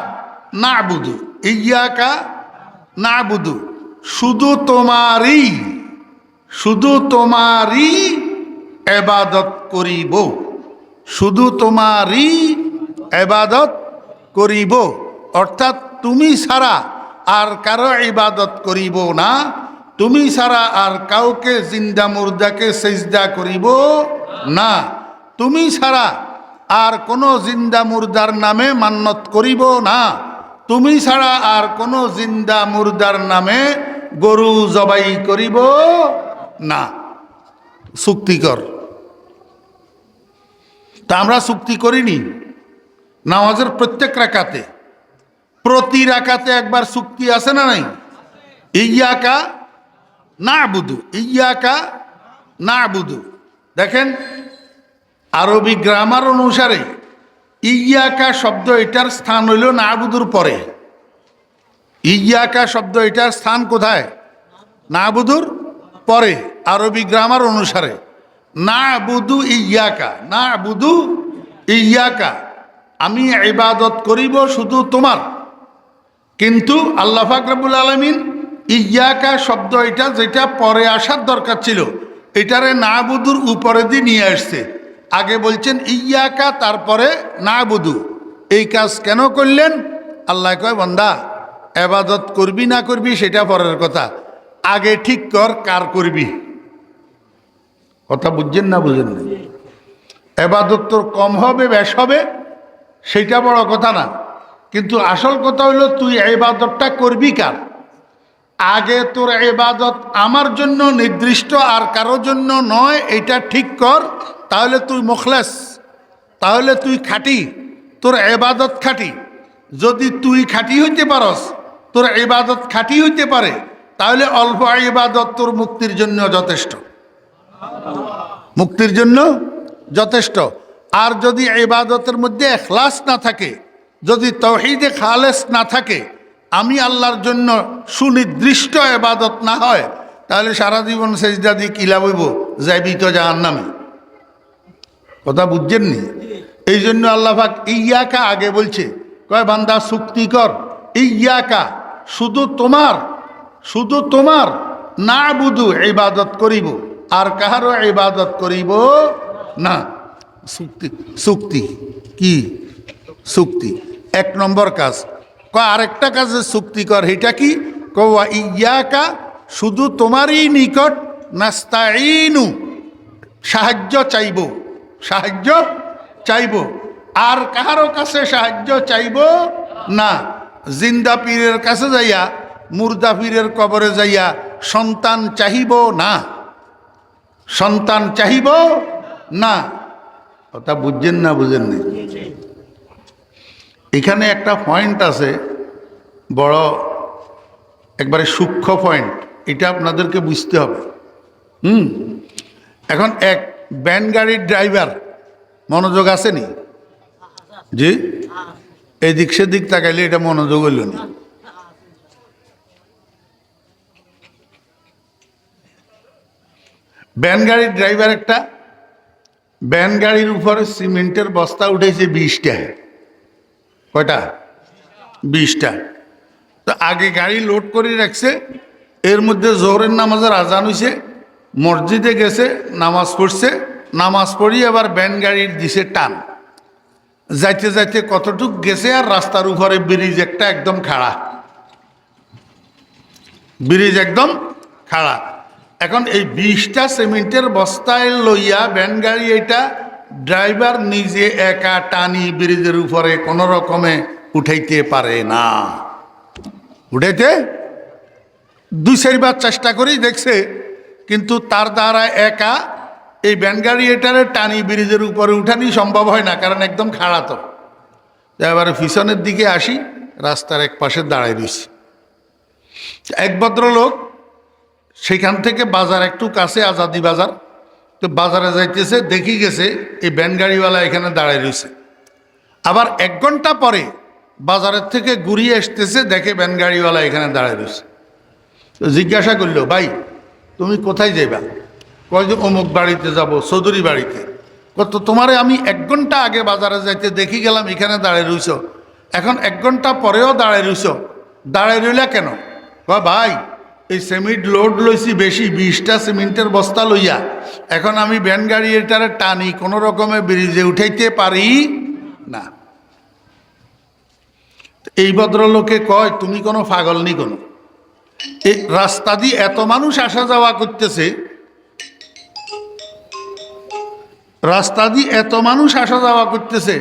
না'বুদু, ইয়্যাকা না'বুদু, শুধু তোমারই ইবাদত করিব, শুধু তোমারই ইবাদত করিব। অর্থাৎ তুমি ছাড়া আর কারো ইবাদত করিব না, তুমি ছাড়া আর কাউকে জিন্দা মুর্দাকে সিজদা করিব না, তুমি ছাড়া আর কোনো জিন্দা মুর্দার নামে মান্নত করিব না, তুমি ছাড়া আর কোনো জিন্দা মুর্দার নামে গরু জবাই করিব না। চুক্তি কর। তা আমরা চুক্তি করিনি। নামাজের প্রত্যেক রাকাতে, প্রতি রাকাতে একবার চুক্তি আছে না নাই? ইয়্যাকা না'বুদু, ইয়্যাকা না'বুদু। দেখেন আরবি গ্রামার অনুসারে ইয়্যাকা শব্দ এটার স্থান হইল না'বুদুর পরে। ইয়্যাকা শব্দ এটার স্থান কোথায়? না'বুদুর পরে। আরবি গ্রামার অনুসারে না'বুদু ইয়্যাকা, না'বুদু ইয়্যাকা, আমি ইবাদত করিব শুধু তোমার। কিন্তু আল্লাহ পাক রব্বুল আলামিন ইয়্যাকা শব্দ এটা যেটা পরে আসার দরকার ছিল, এটারে না'বুদুর উপরে দিয়ে নিয়ে আসছে। আগে বলছেন ইয়্যাকা, তারপরে না'বুদু। এই কাজ কেন করলেন? আল্লাহ কয় বান্দা ইবাদত করবি না করবি সেটা পরের কথা, আগে ঠিক কর কার করবি। কথা বুঝছেন না বুঝেন না? ইবাদত তোর কম হবে বেশ হবে সেটা বড় কথা না, কিন্তু আসল কথা হইল তুই ইবাদতটা করবি কার। আগে তোর ইবাদত আমার জন্য নির্দিষ্ট আর কারো জন্য নয়, এটা ঠিক কর। তাহলে তুই মুখলেস, তাহলে তুই খাঁটি, তোর ইবাদত খাঁটি। যদি তুই খাঁটি হইতে পারস, তোর ইবাদত খাঁটি হইতে পারে, তাহলে অল্প ইবাদত তোর মুক্তির জন্য যথেষ্ট, মুক্তির জন্য যথেষ্ট। আর যদি ইবাদতের মধ্যে ইখলাস না থাকে, যদি তাওহীদে খালেস না থাকে, আমি আল্লাহর জন্য সুনির্দিষ্ট ইবাদত না হয়, তাহলে সারা জীবন সেজদা দিয়ে কি লাভ হইব? যাইবি তো জাহান্নামে। কথা বুঝছেননি? এই জন্য আল্লাহ পাক ইয়াকা আগে বলছে, কয় বান্দা চুক্তি কর, ইয়াকা শুধু তোমার না বুধু ইবাদত করিব, আর কাহারও ইবাদত করিব না। চুক্তি কি? চুক্তি এক নম্বর কাজ। কয় আরেকটা কাজে চুক্তি কর, এটা কি? কওয়া ইয়াকা, শুধু তোমারই নিকট নাস্তাইনু, সাহায্য চাইব, আর কাহারও কাছে সাহায্য চাইব না। জিন্দা পীরের কাছে যাইয়া, মুর্দা পীরের কবরে যাইয়া সন্তান চাহিব না। কথা বুঝছেন না বুঝেন না? এখানে একটা পয়েন্ট আছে, বড় একবারে সূক্ষ্ম পয়েন্ট, এটা আপনাদেরকে বুঝতে হবে। এখন এক ভ্যান গাড়ির ড্রাইভার, মনোযোগ আসেনি? জি, এদিক সেদিক তাকাইলে এটা মনোযোগ হইল না। ভ্যান গাড়ির ড্রাইভার একটা ভ্যান গাড়ির উপরে সিমেন্টের বস্তা উঠেছে 20টা। কয়টা? 20টা। তো আগে গাড়ি লোড করে রাখছে, এর মধ্যে জোহরের নামাজের আজান হইছে, মসজিদে গেছে, নামাজ পড়ছে, নামাজ পড়িয়ে আবার ভ্যান গাড়ির দিছে টান। যাইতে যাইতে কতটুক গেছে, আর রাস্তার উপরে ব্রিজ একটা একদম খাড়া, এখন এই 20টা সিমেন্টের বস্তায় লইয়া ভ্যান গাড়ি, এটা ড্রাইভার নিজে একা টানি ব্রিজের উপরে কোনো রকমে উঠাইতে পারে না। উঠাইতে 2-4 বার চেষ্টা করেই দেখছে, কিন্তু তার দ্বারা একা এই ভ্যান গাড়ি এটারে টানি ব্রিজের উপরে উঠানি সম্ভব হয় না, কারণ একদম খাড়া। তো এবারে পিছনের দিকে আসি, রাস্তার এক পাশে দাঁড়ায় রয়েছে এক ভদ্রলোক। সেখান থেকে বাজার একটু কাছে, আজাদি বাজার। তো বাজারে যাইতেছে, দেখি গেছে এই ভ্যান গাড়িওয়ালা এখানে দাঁড়ায় রয়েছে। আবার 1 ঘন্টা পরে বাজারের থেকে ঘুরিয়ে আসতেছে, দেখে ভ্যান গাড়িওয়ালা এখানে দাঁড়ায় রয়েছে। তো জিজ্ঞাসা করলো, ভাই তুমি কোথায় যাইবা? কয় যে অমুক বাড়িতে যাব, চৌধুরী বাড়িতে। কত তোমারে আমি 1 ঘন্টা আগে বাজারে যাইতে দেখি গেলাম এখানে দাঁড়ায় রইছ, এখন 1 ঘন্টা পরেও দাঁড়ায় রইছ, দাঁড়ায় রইলা কেন? কয় ভাই এই সিমেন্ট লোড লইছি বেশি, 20টা সিমেন্টের বস্তা লইয়া, এখন আমি ভ্যান গাড়ি এটারে টানি, কোনো রকমে ব্রিজে উঠাইতে পারি না। এই ভদ্রলোকে কয়, তুমি কোনো পাগল নি? কোনো এই রাস্তা দিয়ে এত মানুষ আসা যাওয়া করতেছে,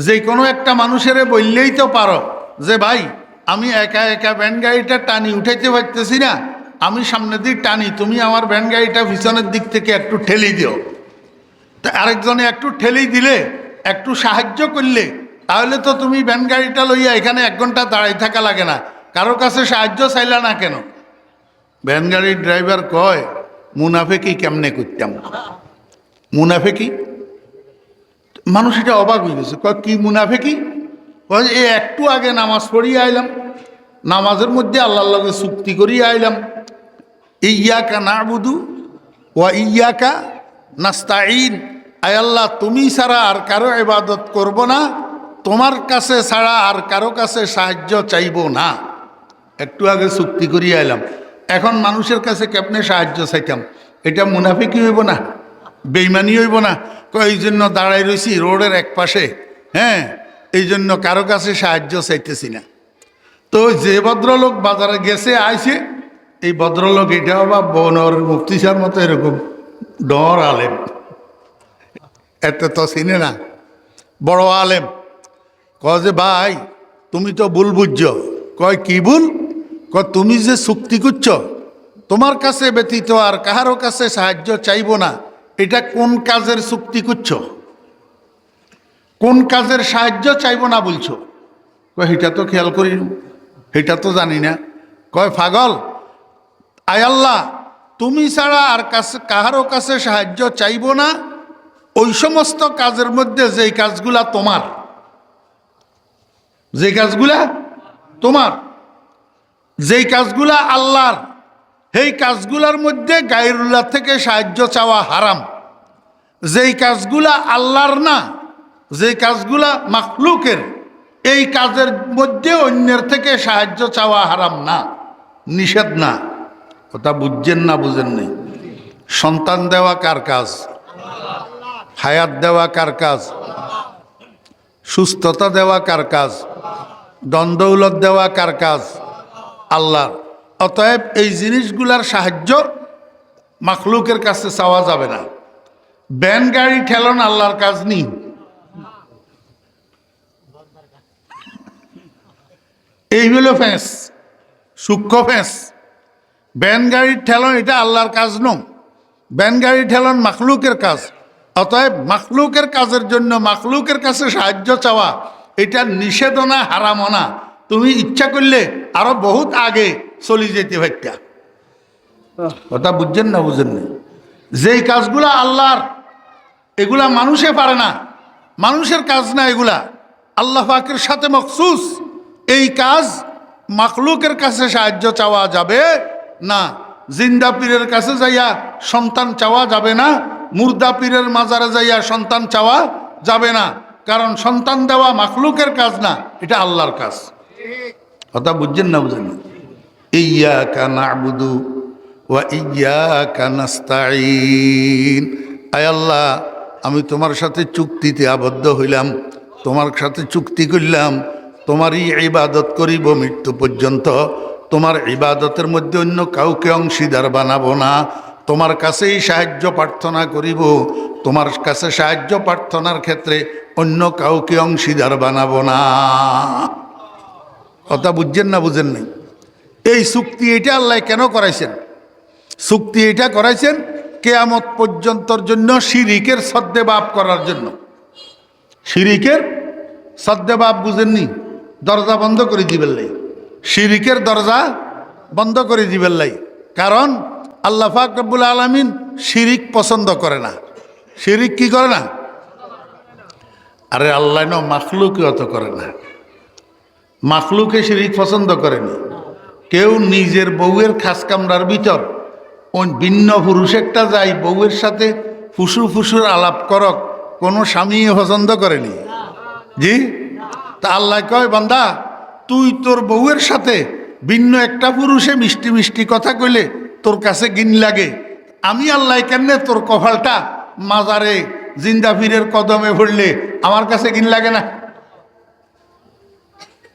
যে কোনো একটা মানুষের বললেই তো পারো যে ভাই আমি একা একা ভ্যান গাড়িটা টানি উঠাইতে পারতেছি না, আমি সামনের দিক টানি, তুমি আমার ভ্যান গাড়িটা পিছনের দিক থেকে একটু ঠেলি দিও। তা আরেকজনে একটু ঠেলি দিলে, একটু সাহায্য করলে, তাহলে তো তুমি ভ্যান গাড়িটা লইয়া এখানে 1 ঘন্টা দাঁড়াই থাকা লাগে না, কারো কাছে সাহায্য চাইলা না কেন? ভ্যান গাড়ির ড্রাইভার কয়, মুনাফেকি কেমনে করতাম? মুনাফেকি? মানুষ এটা অবাক হয়ে গেছে, কয় কি মুনাফেকি? কয় এই একটু আগে নামাজ পড়িয়ে আইলাম, নামাজের মধ্যে আল্লাহর লগে চুক্তি করিয়ে আইলাম, ইয়াকা নাবুদু ওয়া ইয়াকা নাস্তাইন, আয় আল্লাহ তুমি ছাড়া আর কারো ইবাদত করব না, তোমার কাছে ছাড়া আর কারো কাছে সাহায্য চাইব না। একটু আগে চুক্তি করিয়ে আইলাম, এখন মানুষের কাছে কেমনে সাহায্য চাইতাম? এটা মুনাফিকি হইব না? বেইমানি হইব না? এই জন্য দাঁড়াই রয়েছি রোডের এক পাশে, হ্যাঁ, এই জন্য কারো কাছে সাহায্য চাইতেছি না। তো যে ভদ্রলোক বাজারে গেছে আইছে, এই ভদ্রলোক এটাও বা বনর মুফতি সার মতো এরকম ডর আলেম, এত তো চিনে না, বড় আলেম। কয় যে ভাই তুমি তো ভুল বুঝছো। কয় কি ভুল? কয় তুমি যে চুক্তি করছ তোমার কাছে ব্যতীত আর কাহারও কাছে সাহায্য চাইব না, এটা কোন কাজের চুক্তি করছো? কোন কাজের সাহায্য চাইব না বলছো? কয় এটা তো খেয়াল করি, এটা তো জানি না। কয় পাগল, আয় আল্লাহ তুমি ছাড়া আর কাছে কাহারও কাছে সাহায্য চাইব না ওই সমস্ত কাজের মধ্যে যেই কাজগুলা তোমার, যেই কাজগুলা তোমার, যেই কাজগুলা আল্লাহর, সেই কাজগুলার মধ্যে গায়রুল্লাহ থেকে সাহায্য চাওয়া হারাম। যেই কাজগুলা আল্লাহর না, যেই কাজগুলা মাখলুকের, এই কাজের মধ্যে অন্যের থেকে সাহায্য চাওয়া হারাম না, নিষেধ না। কথা বুঝছেন না বুঝেন নেই? সন্তান দেওয়া কার কাজ? হায়াত দেওয়া কার কাজ? সুস্থতা দেওয়া কার কাজ? দন্দৌলত দেওয়া কার কাজ? আল্লাহর। অতএব এই জিনিসগুলার সাহায্য মাখলুকের কাছে চাওয়া যাবে না। ব্যান গাড়ি ঠেলন আল্লাহর কাজ নেই। এই হলো ফেঁস, সূক্ষ্ম ফেঁস। ব্যান গাড়ির ঠেলন এটা আল্লাহর কাজ নয়, ব্যান গাড়ি ঠেলন মাখলুকের কাজ। অতএব মাখলুকের কাজের জন্য মাখলুকের কাছে সাহায্য চাওয়া এটা নিষেধও না, হারামও না। তুমি ইচ্ছা করলে আরো বহুত আগে চলে যেতে পারতা। কথা বুঝছেন না বুঝেন না? যেই কাজগুলা আল্লাহর, এগুলা মানুষে পারে না, মানুষের কাজ না, এগুলা আল্লাহ পাকের সাথে মখসুস। এই কাজ মাখলুকের কাছে সাহায্য চাওয়া যাবে না। জিন্দা পীরের কাছে যাইয়া সন্তান চাওয়া যাবে না, মুর্দা পীরের মাজারে যাইয়া সন্তান চাওয়া যাবে না, কারণ সন্তান দেওয়া মাখলুকের কাজ না, এটা আল্লাহর কাজ। কথা বুঝছেন না বুঝেন না? ইয়্যাকা না'বুদু ওয়া ইয়্যাকা নাস্তাঈন। আয় আল্লাহ, আমি তোমার সাথে চুক্তিতে আবদ্ধ হইলাম, তোমার সাথে চুক্তি করলাম, তোমারই ইবাদত করিব মৃত্যু পর্যন্ত। তোমার ইবাদতের মধ্যে অন্য কাউকে অংশীদার বানাবো না, তোমার কাছেই সাহায্য প্রার্থনা করিব, তোমার কাছে সাহায্য প্রার্থনার ক্ষেত্রে অন্য কাউকে অংশীদার বানাবো না। কথা বুঝছেন না বুঝেন নাই? এই চুক্তি এটা আল্লাহ কেন করাইছেন? চুক্তি এটা করাইছেন কিয়ামত পর্যন্তর জন্য, শিরিকের সদ্দেবাপ করার জন্য। শিরিকের সদ্দেবাপ বুঝেননি? দরজা বন্ধ করে দিবেন লাই, শিরিকের দরজা বন্ধ করে দিবেন লাই। কারণ আল্লাহ পাক রব্বুল আলামিন শিরিক পছন্দ করে না। শিরিক কি করে না? আরে আল্লাহ না, মাখলুকে অত করে না। মাখলুকে শিরিক পছন্দ করেনি। কেউ নিজের বউয়ের খাস কামরার ভিতর ভিন্ন পুরুষ একটা যায়, বউয়ের সাথে ফুসুর ফুসুর আলাপ করক, কোনো স্বামী পছন্দ করেনি। জি? তা আল্লাহ কয়, বান্দা তুই তোর বউয়ের সাথে ভিন্ন একটা পুরুষে মিষ্টি মিষ্টি কথা কইলে তোর কাছে গিন লাগে, আমি আল্লাহ কেমনে তোর কপালটা মাজারে জিন্দা পীরের কদমে পড়লে আমার কাছে গিন লাগে না?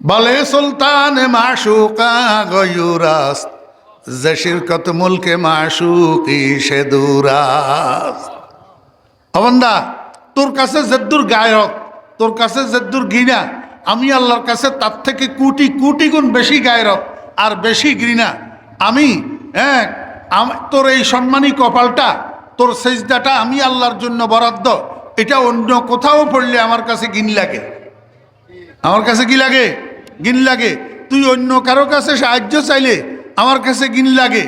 বলে সুলতান মাশুকা গয়ুরাস, যে শিরকত মুলকে মাশুকি সে দুরাস। বান্দা তোর কাছে যেদুর গায়ক, তোর কাছে যেদুর ঘৃণা, আমি আল্লাহর কাছে তার থেকে কোটি কোটি গুণ বেশি গায়ক আর বেশি ঘৃণা। আমি তোর এই সম্মানী কপালটা, তোর সেজদাটা আমি আল্লাহর জন্য বরাদ্দ, এটা অন্য কোথাও পড়লে আমার কাছে ঘিন লাগে। আমার কাছে কি লাগে? ঘিন লাগে। তুই অন্য কারো কাছে সাহায্য চাইলে আমার কাছে ঘিন লাগে।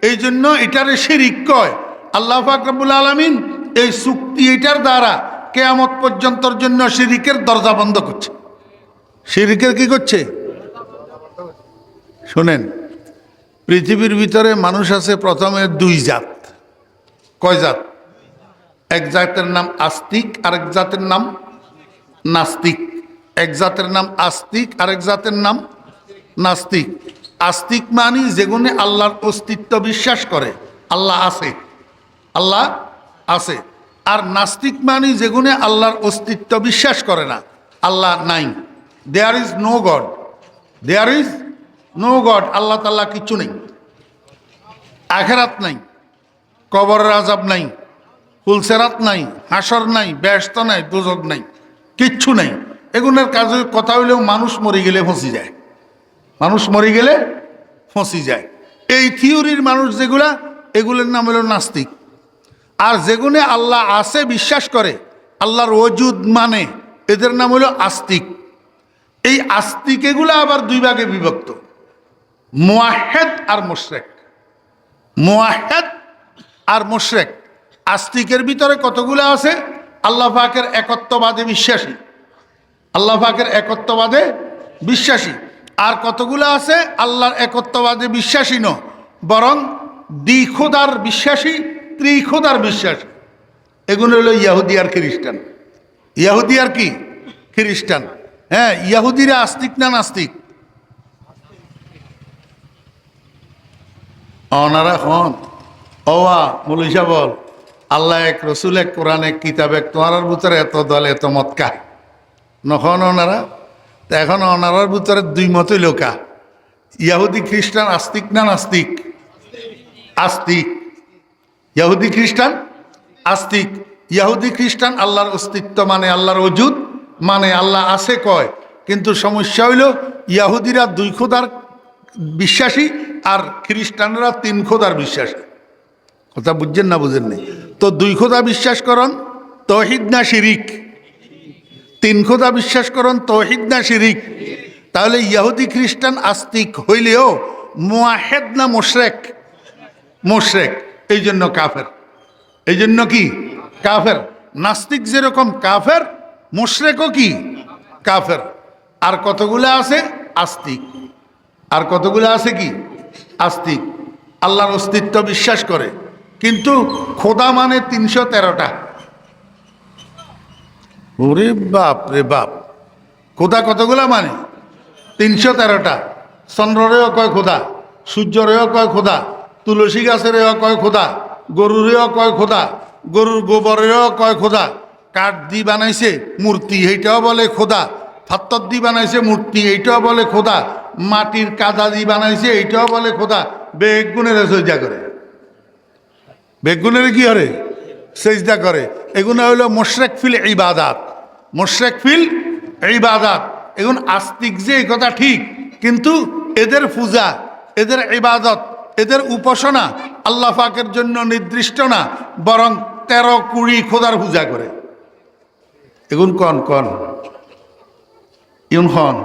এই জন্য এটারে শিরিক কয়। আল্লাহ পাক রব্বুল আলামিন এই চুক্তি এটার দ্বারা কিয়ামত পর্যন্তর জন্য শিরিকের দরজা বন্ধ করছে। শিরিকের কি করছে? শুনেন, পৃথিবীর ভিতরে মানুষ আছে প্রথমে দুই জাত। কয় জাত? এক জাতের নাম আস্তিক, আরেক জাতের নাম নাস্তিক। এক জাতের নাম আস্তিক, আরেক জাতের নাম নাস্তিক। আস্তিক মানে যেগুনে আল্লাহর অস্তিত্ব বিশ্বাস করে, আল্লাহ আছে, আল্লাহ আছে। আর নাস্তিক মানে যেগুনে আল্লাহর অস্তিত্ব বিশ্বাস করে না, আল্লাহ নাই। There is no god, there is no god. Allah তাআলা কিচ্ছু নেই, আখেরাত নাই, কবরের আযাব নাই, ফুলসেরাত নাই, হাসর নাই, বেহেশত নাই, দোজখ নাই, কিচ্ছু নাই। এগুলোর কাজের কথা হইলেও মানুষ মরে গেলে ফসি যায়, মানুষ মরে গেলে ফসি যায়। এই থিওরির মানুষ যেগুলা, এগুলোর নাম হলো নাস্তিক। আর যেগুলো আল্লাহ আছে বিশ্বাস করে, আল্লাহর ওজুদ মানে, এদের নাম হলো আস্তিক। এই আস্তিক এগুলো আবার দুই ভাগে বিভক্ত, মুওয়াহ্হিদ আর মুশরিক। মুওয়াহ্হিদ আর মুশরিক। আস্তিকের ভিতরে কতগুলো আছে? আল্লাহ পাকের একত্ববাদে বিশ্বাসী, আল্লাহ পাকের একত্ববাদে বিশ্বাসী। আর কতগুলো আছে আল্লাহর একত্ববাদে বিশ্বাসী নয়, বরং দ্বিখোদার বিশ্বাসী, ত্রিখোদার বিশ্বাসী। এগুলো হলো ইয়াহুদি আর খ্রিস্টান। ইয়াহুদি আর কি খ্রিস্টান। হ্যাঁ, ইয়াহুদিরা আস্তিক না নাস্তিক? অনারা হন ওয়া মৌলিশা বল আল্লাহ এক, রসুল এক, কোরআন এক, কিতাব এক, তোমার ভিতরে এত দল এত মত কা নখন ওনারা? তা এখন ওনারার ভিতরে দুই মতই লোকা। ইয়াহুদি খ্রিস্টান আস্তিক না নাস্তিক? আস্তিক। ইয়াহুদি খ্রিস্টান আস্তিক। ইয়াহুদি খ্রিস্টান আল্লাহর অস্তিত্ব মানে, আল্লাহর ওজুদ মানে, আল্লাহ আছে কয়, কিন্তু সমস্যা হইল ইয়াহুদিরা দুই খোদার বিশ্বাসী আর খ্রিস্টানরা তিন খোদার বিশ্বাসী। কথা বুঝছেন না বুঝেন নাই? তো দুই খোদা বিশ্বাস করন তৌহিদ না শিরিক? তিন খোদা বিশ্বাস করন তৌহিদ না শিরিক? তাহলে ইয়াহুদি খ্রিস্টান আস্তিক হইলেও মুয়াহেদ না মুশরিক? মুশরিক। এই জন্য কাফের। এই জন্য কি কাফের? নাস্তিক যেরকম কাফের, মুশরিকও কি কাফের। আর কতগুলো আছে আস্তিক, আর কতগুলো আছে কি আস্তিক। আল্লাহর অস্তিত্ব বিশ্বাস করে, কিন্তু খোদা মানে ৩১৩টা। ওরে বাপ রে বাপ, খোদা কতগুলা মানে ৩১৩টা। চন্দ্ররেও কয় খোদা, সূর্যরেও কয় খোদা, তুলসী গাছেরও কয় খোদা, গরুরেও কয় খোদা, গরুর গোবরেও কয় খোদা, কাঠ দি বানাইছে মূর্তি এইটাও বলে খোদা, পাথর দি বানাইছে মূর্তি এইটাও বলে খোদা, মাটির কাদা দি বানাইছে এইটাও বলে খোদা। বেগুনের সজদা করে, বেগুনের কি করে সেজদা করে। এগুলো হইল মুশরিক ফিল ইবাদাত, মুশরিক ফিল ইবাদাত। এখন আস্তিক যে এই কথা ঠিক, কিন্তু এদের পূজা, এদের ইবাদত, এদের উপাসনা আল্লাহ পাকের জন্য নির্দিষ্ট না, বরং ১৩-২০ খোদার পূজা করে। এখন কন কন ইউন খন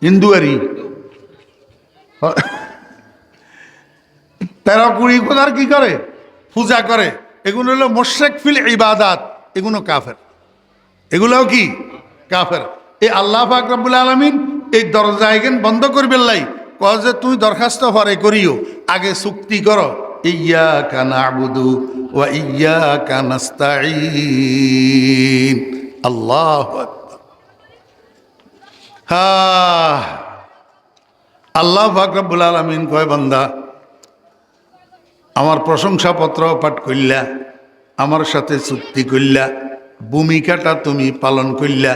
হিন্দুয়ারি ১৩-২০ খোদার কি করে পূজা করে। এগুলো হলো মুশরিক ফিল ইবাদাত, এগুলো কাফের, এগুলোও কি কাফের। এই আল্লাহ পাক রব্বুল আলামিন এই দরজা এখান বন্ধ করবেন লাই, কয় যে তুই দরখাস্ত পরে করিও, আগে চুক্তি করো। ইয়্যাকা না'বুদু ওয়া ইয়্যাকা নাস্তাঈন। আল্লাহু আকবার। হ্যাঁ, আল্লাহ পাক রব্বুল আলামিন কয় বান্দা আমার প্রশংসাপত্র পাঠ কইলা, আমার সাথে চুক্তি কইলা, ভূমিকাটা তুমি পালন কইলা,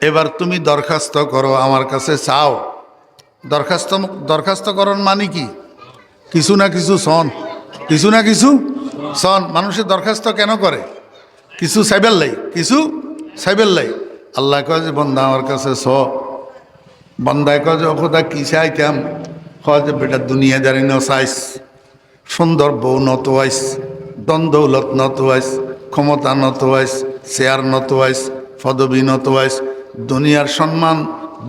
এবার তুমি দরখাস্ত করো, আমার কাছে চাও। দরখাস্ত করন মানে কি? কিছু না কিছু সন, কিছু না কিছু সন। মানুষের দরখাস্ত কেন করে? কিছু সাইবেল লাই, কিছু সাইবেল লাই। আল্লাহ কয় যে বন্দা আমার কাছে স। বন্দায় কয় যে খোদা কি চাইতাম? কয় যে বেটা দুনিয়াদারি ন চাইস, সুন্দর বউ নত আইস, দন্দৌলত নত আইস, ক্ষমতা নত আইস, চেয়ার নত আইস, পদবী নত আইস, দুনিয়ার সম্মান,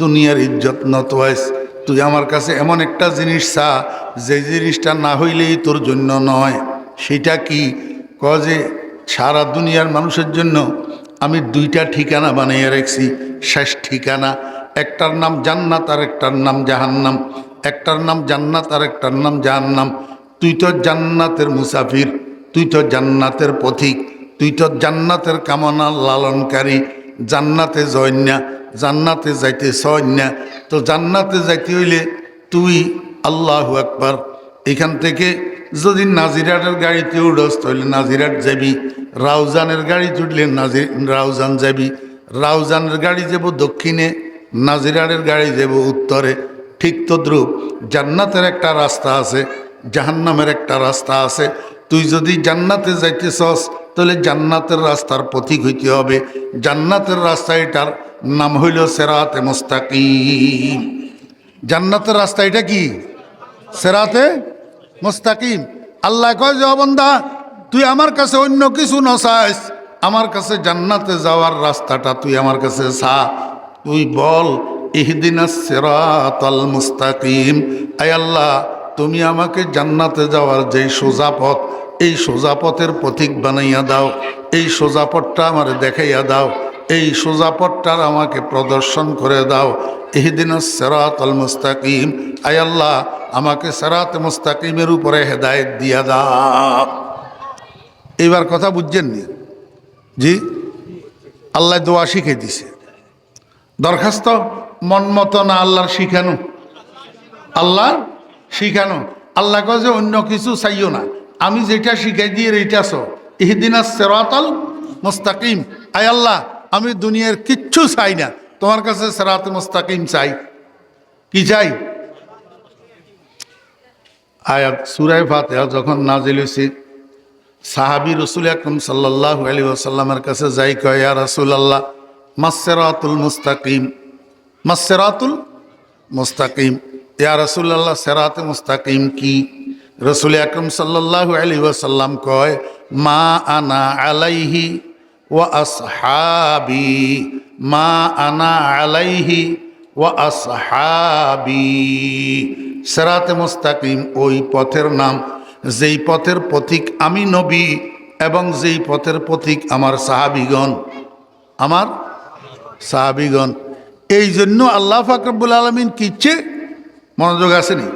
দুনিয়ার ইজ্জত নত আইস। তুই আমার কাছে এমন একটা জিনিস চা, যে জিনিসটা না হইলেই তোর জন্য নয়। সেটা কি? কয় যে সারা দুনিয়ার মানুষের জন্য আমি 2টা ঠিকানা বানিয়ে রাখছি। শেষ ঠিকানা, একটার নাম জান্নাত আর একটার নাম জাহান্নাম। একটার নাম জান্নাত আর একটার নাম জাহান্নাম। তুই তো জান্নাতের মুসাফির, তুই তো জান্নাতের পথিক, তুই তো জান্নাতের কামনা লালনকারী। জান্নাতে জয়ন্যা, জান্নাতে যাইতে সয়ন্যা। তো জান্নাতে যাইতে হইলে তুই আল্লাহু আকবার, এখান থেকে যদি নাজিরাটের গাড়িতে উঠস তাহলে নাজিরাট যাবি, রাউজানের গাড়ি উঠলে রাউজান যাবি, রাউজানের গাড়ি যাব দক্ষিণে, নাজিরাটের গাড়ি যাব উত্তরে। ঠিক তদ্রূপ জান্নাতের একটা রাস্তা আছে, জাহান্নামের একটা রাস্তা আছে। তুই যদি জান্নাতে যাইতেছস তাহলে জান্নাতের রাস্তার পথিক হইতে হবে। জান্নাতের রাস্তা, এটার নাম হইল সিরাতে মুস্তাকিম। জান্নাতের রাস্তা এটা কি? সিরাতে মুস্তাকিম। আল্লাহ কয় যে বান্দা তুই আমার কাছে অন্য কিছু না চাস, আমার কাছে জান্নাতে যাওয়ার রাস্তাটা তুই আমার কাছে চা। তুই বল ইহদিনাস সিরাতাল মুস্তাকিম, আয় আল্লাহ তুমি আমাকে জান্নাতে যাওয়ার যেই সোজা পথ, এই সোজা পথের পথিক বানাইয়া দাও। এই সোজা পথটা আমার দেখাইয়া দাও, এই সোজা পথটার আমাকে প্রদর্শন করে দাও। ইহদিনাস সিরাতাল মুস্তাকিম, আয় আল্লাহ আমাকে সিরাতে মুস্তাকিমের উপরে হেদায়েত দিয়া দাও। এবার কথা বুঝছেন নি? জি, আল্লাহ দোয়া শিখে দিছে। দরখাস্ত মন মতো না, আল্লাহর শিখানো, আল্লাহর শিখানো। আল্লাহ কয় যে অন্য কিছু চাইও না, আমি যেটা শিখাই দিয়ে এইটাছ ইহদিনাস সিরাতাল মুস্তাকিম। আয় আল্লাহ, আমি দুনিয়ার কিচ্ছু চাই না, তোমার কাছে সিরাতে মুস্তাকিম চাই। কি চাই? আয়াত সূরা ফাতিহা যখন নাজিল হইছে, সাহাবী রাসূল আকরাম সাল্লাল্লাহু আলাইহি ওয়াসাল্লামের কাছে যাই কয়, ইয়া রাসূলুল্লাহ, মাস-সিরাতুল মুস্তাকিম, মাস-সিরাতুল মুস্তাকিম, ইয়া রাসূলুল্লাহ, সিরাতে মুস্তাকিম কি? রাসূল আকরাম সাল্লাল্লাহু আলাইহি ওয়াসাল্লাম কয়, মা আনা আলাইহি ওয়া আসহাবি, মা আনা আলাইহি ওয়া আসহাবি। সিরাতে মুস্তাকিম ওই পথের নাম যেই পথের পথিক আমি নবী এবং যেই পথের পথিক আমার সাহাবীগণ, আমার সাহাবীগণ। এই জন্য আল্লাহ পাক রব্বুল আলামিন কিচ্ছে, মনোযোগ আসেনি?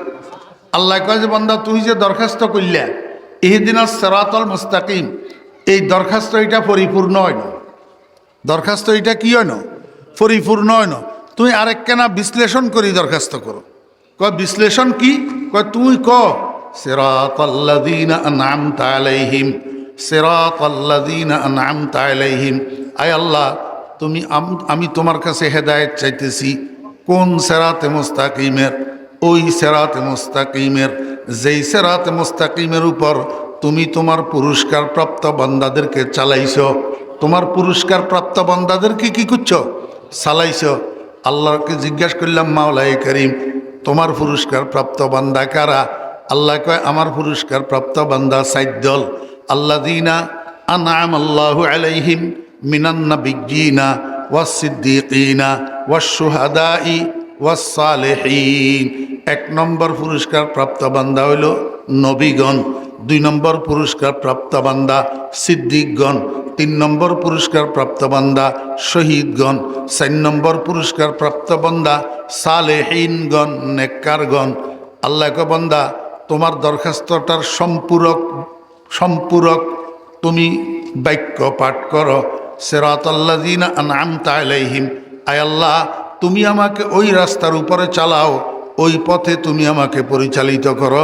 আল্লাহ কয় যে বান্দা, তুই যে দরখাস্ত করলা ইহদিনাস সিরাতাল মুস্তাকিম, এই দরখাস্ত এটা পরিপূর্ণ হয় না। দরখাস্ত এটা কি হয় না? পরিপূর্ণ হয় না। তুমি আরেকখানা বিশ্লেষণ করি দরখাস্ত করো। কয় বিশ্লেষণ কি? কয় তুই ক সিরাতাল্লাযীনা আন'আমতা আলাইহিম, সিরাতাল্লাযীনা আন'আমতা আলাইহিম। আয় আল্লাহ, তুমি আমি তোমার কাছে হেদায়েত চাইতেছি। কোন সিরাতে মুস্তাকিমের? ওই সিরাতে মুস্তাকিমের, যেই সিরাতে মুস্তাকিমের উপর তুমি তোমার পুরস্কার প্রাপ্ত বান্দাদেরকে চালাইছো। তোমার পুরস্কার প্রাপ্ত বান্দাদেরকে কি করছো? চালাইছো। আল্লাহকে জিজ্ঞাসা করলাম, মাওলাই করিম, তোমার পুরস্কার প্রাপ্ত বান্দা কারা? আল্লাহ কয়, আমার পুরস্কার প্রাপ্ত বান্দা 4 দল। আল্লাযীনা আন'আমাল্লাহু আলাইহিম মিনান নাবিয়্যিনা ওয়াস সিদ্দীকিনা ওয়াস শুহাদাই ওয়াস সালিহিন। 1 নম্বর পুরস্কার প্রাপ্ত বান্দা হইল নবীগণ, 2 নম্বর পুরস্কার প্রাপ্ত বান্দা সিদ্দিকগণ, 3 নম্বর পুরস্কার প্রাপ্ত বান্দা শহীদগণ, 4 নম্বর পুরস্কার প্রাপ্ত বান্দা সালেহীনগণ, নেককারগণ। আল্লাহ কে বান্দা, তোমার দরখাস্তটার সম্পূরক তুমি বাক্য পাঠ করো, সিরাতাল্লাযীনা আন'আমতা আলাইহিম। আয় আল্লাহ, তুমি আমাকে ওই রাস্তার উপরে চালাও, ওই পথে তুমি আমাকে পরিচালিত করো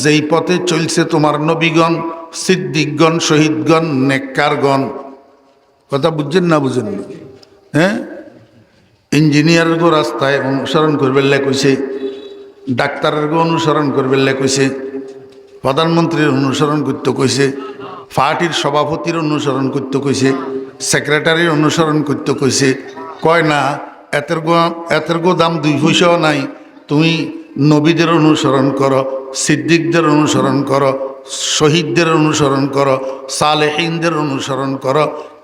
যেই পথে চলছে তোমার নবীগণ, সিদ্দিকগণ, শহীদগণ, নেককারগণ। কথা বুঝছেন না? বুঝেন না? হ্যাঁ, ইঞ্জিনিয়ারগো রাস্তায় অনুসরণ করবে কইছে, ডাক্তারেরগো অনুসরণ করবে কইছে, প্রধানমন্ত্রীর অনুসরণ করতে কইছে, পার্টির সভাপতির অনুসরণ করতে কইছে, সেক্রেটারির অনুসরণ করতে কইছে। কয় না, এতের গো দাম 2 পয়সাও নাই, তুমি নবীদের অনুসরণ করো, সিদ্দিকদের অনুসরণ করো, শহীদদের অনুসরণ করো, সালেহীনদের অনুসরণ করো।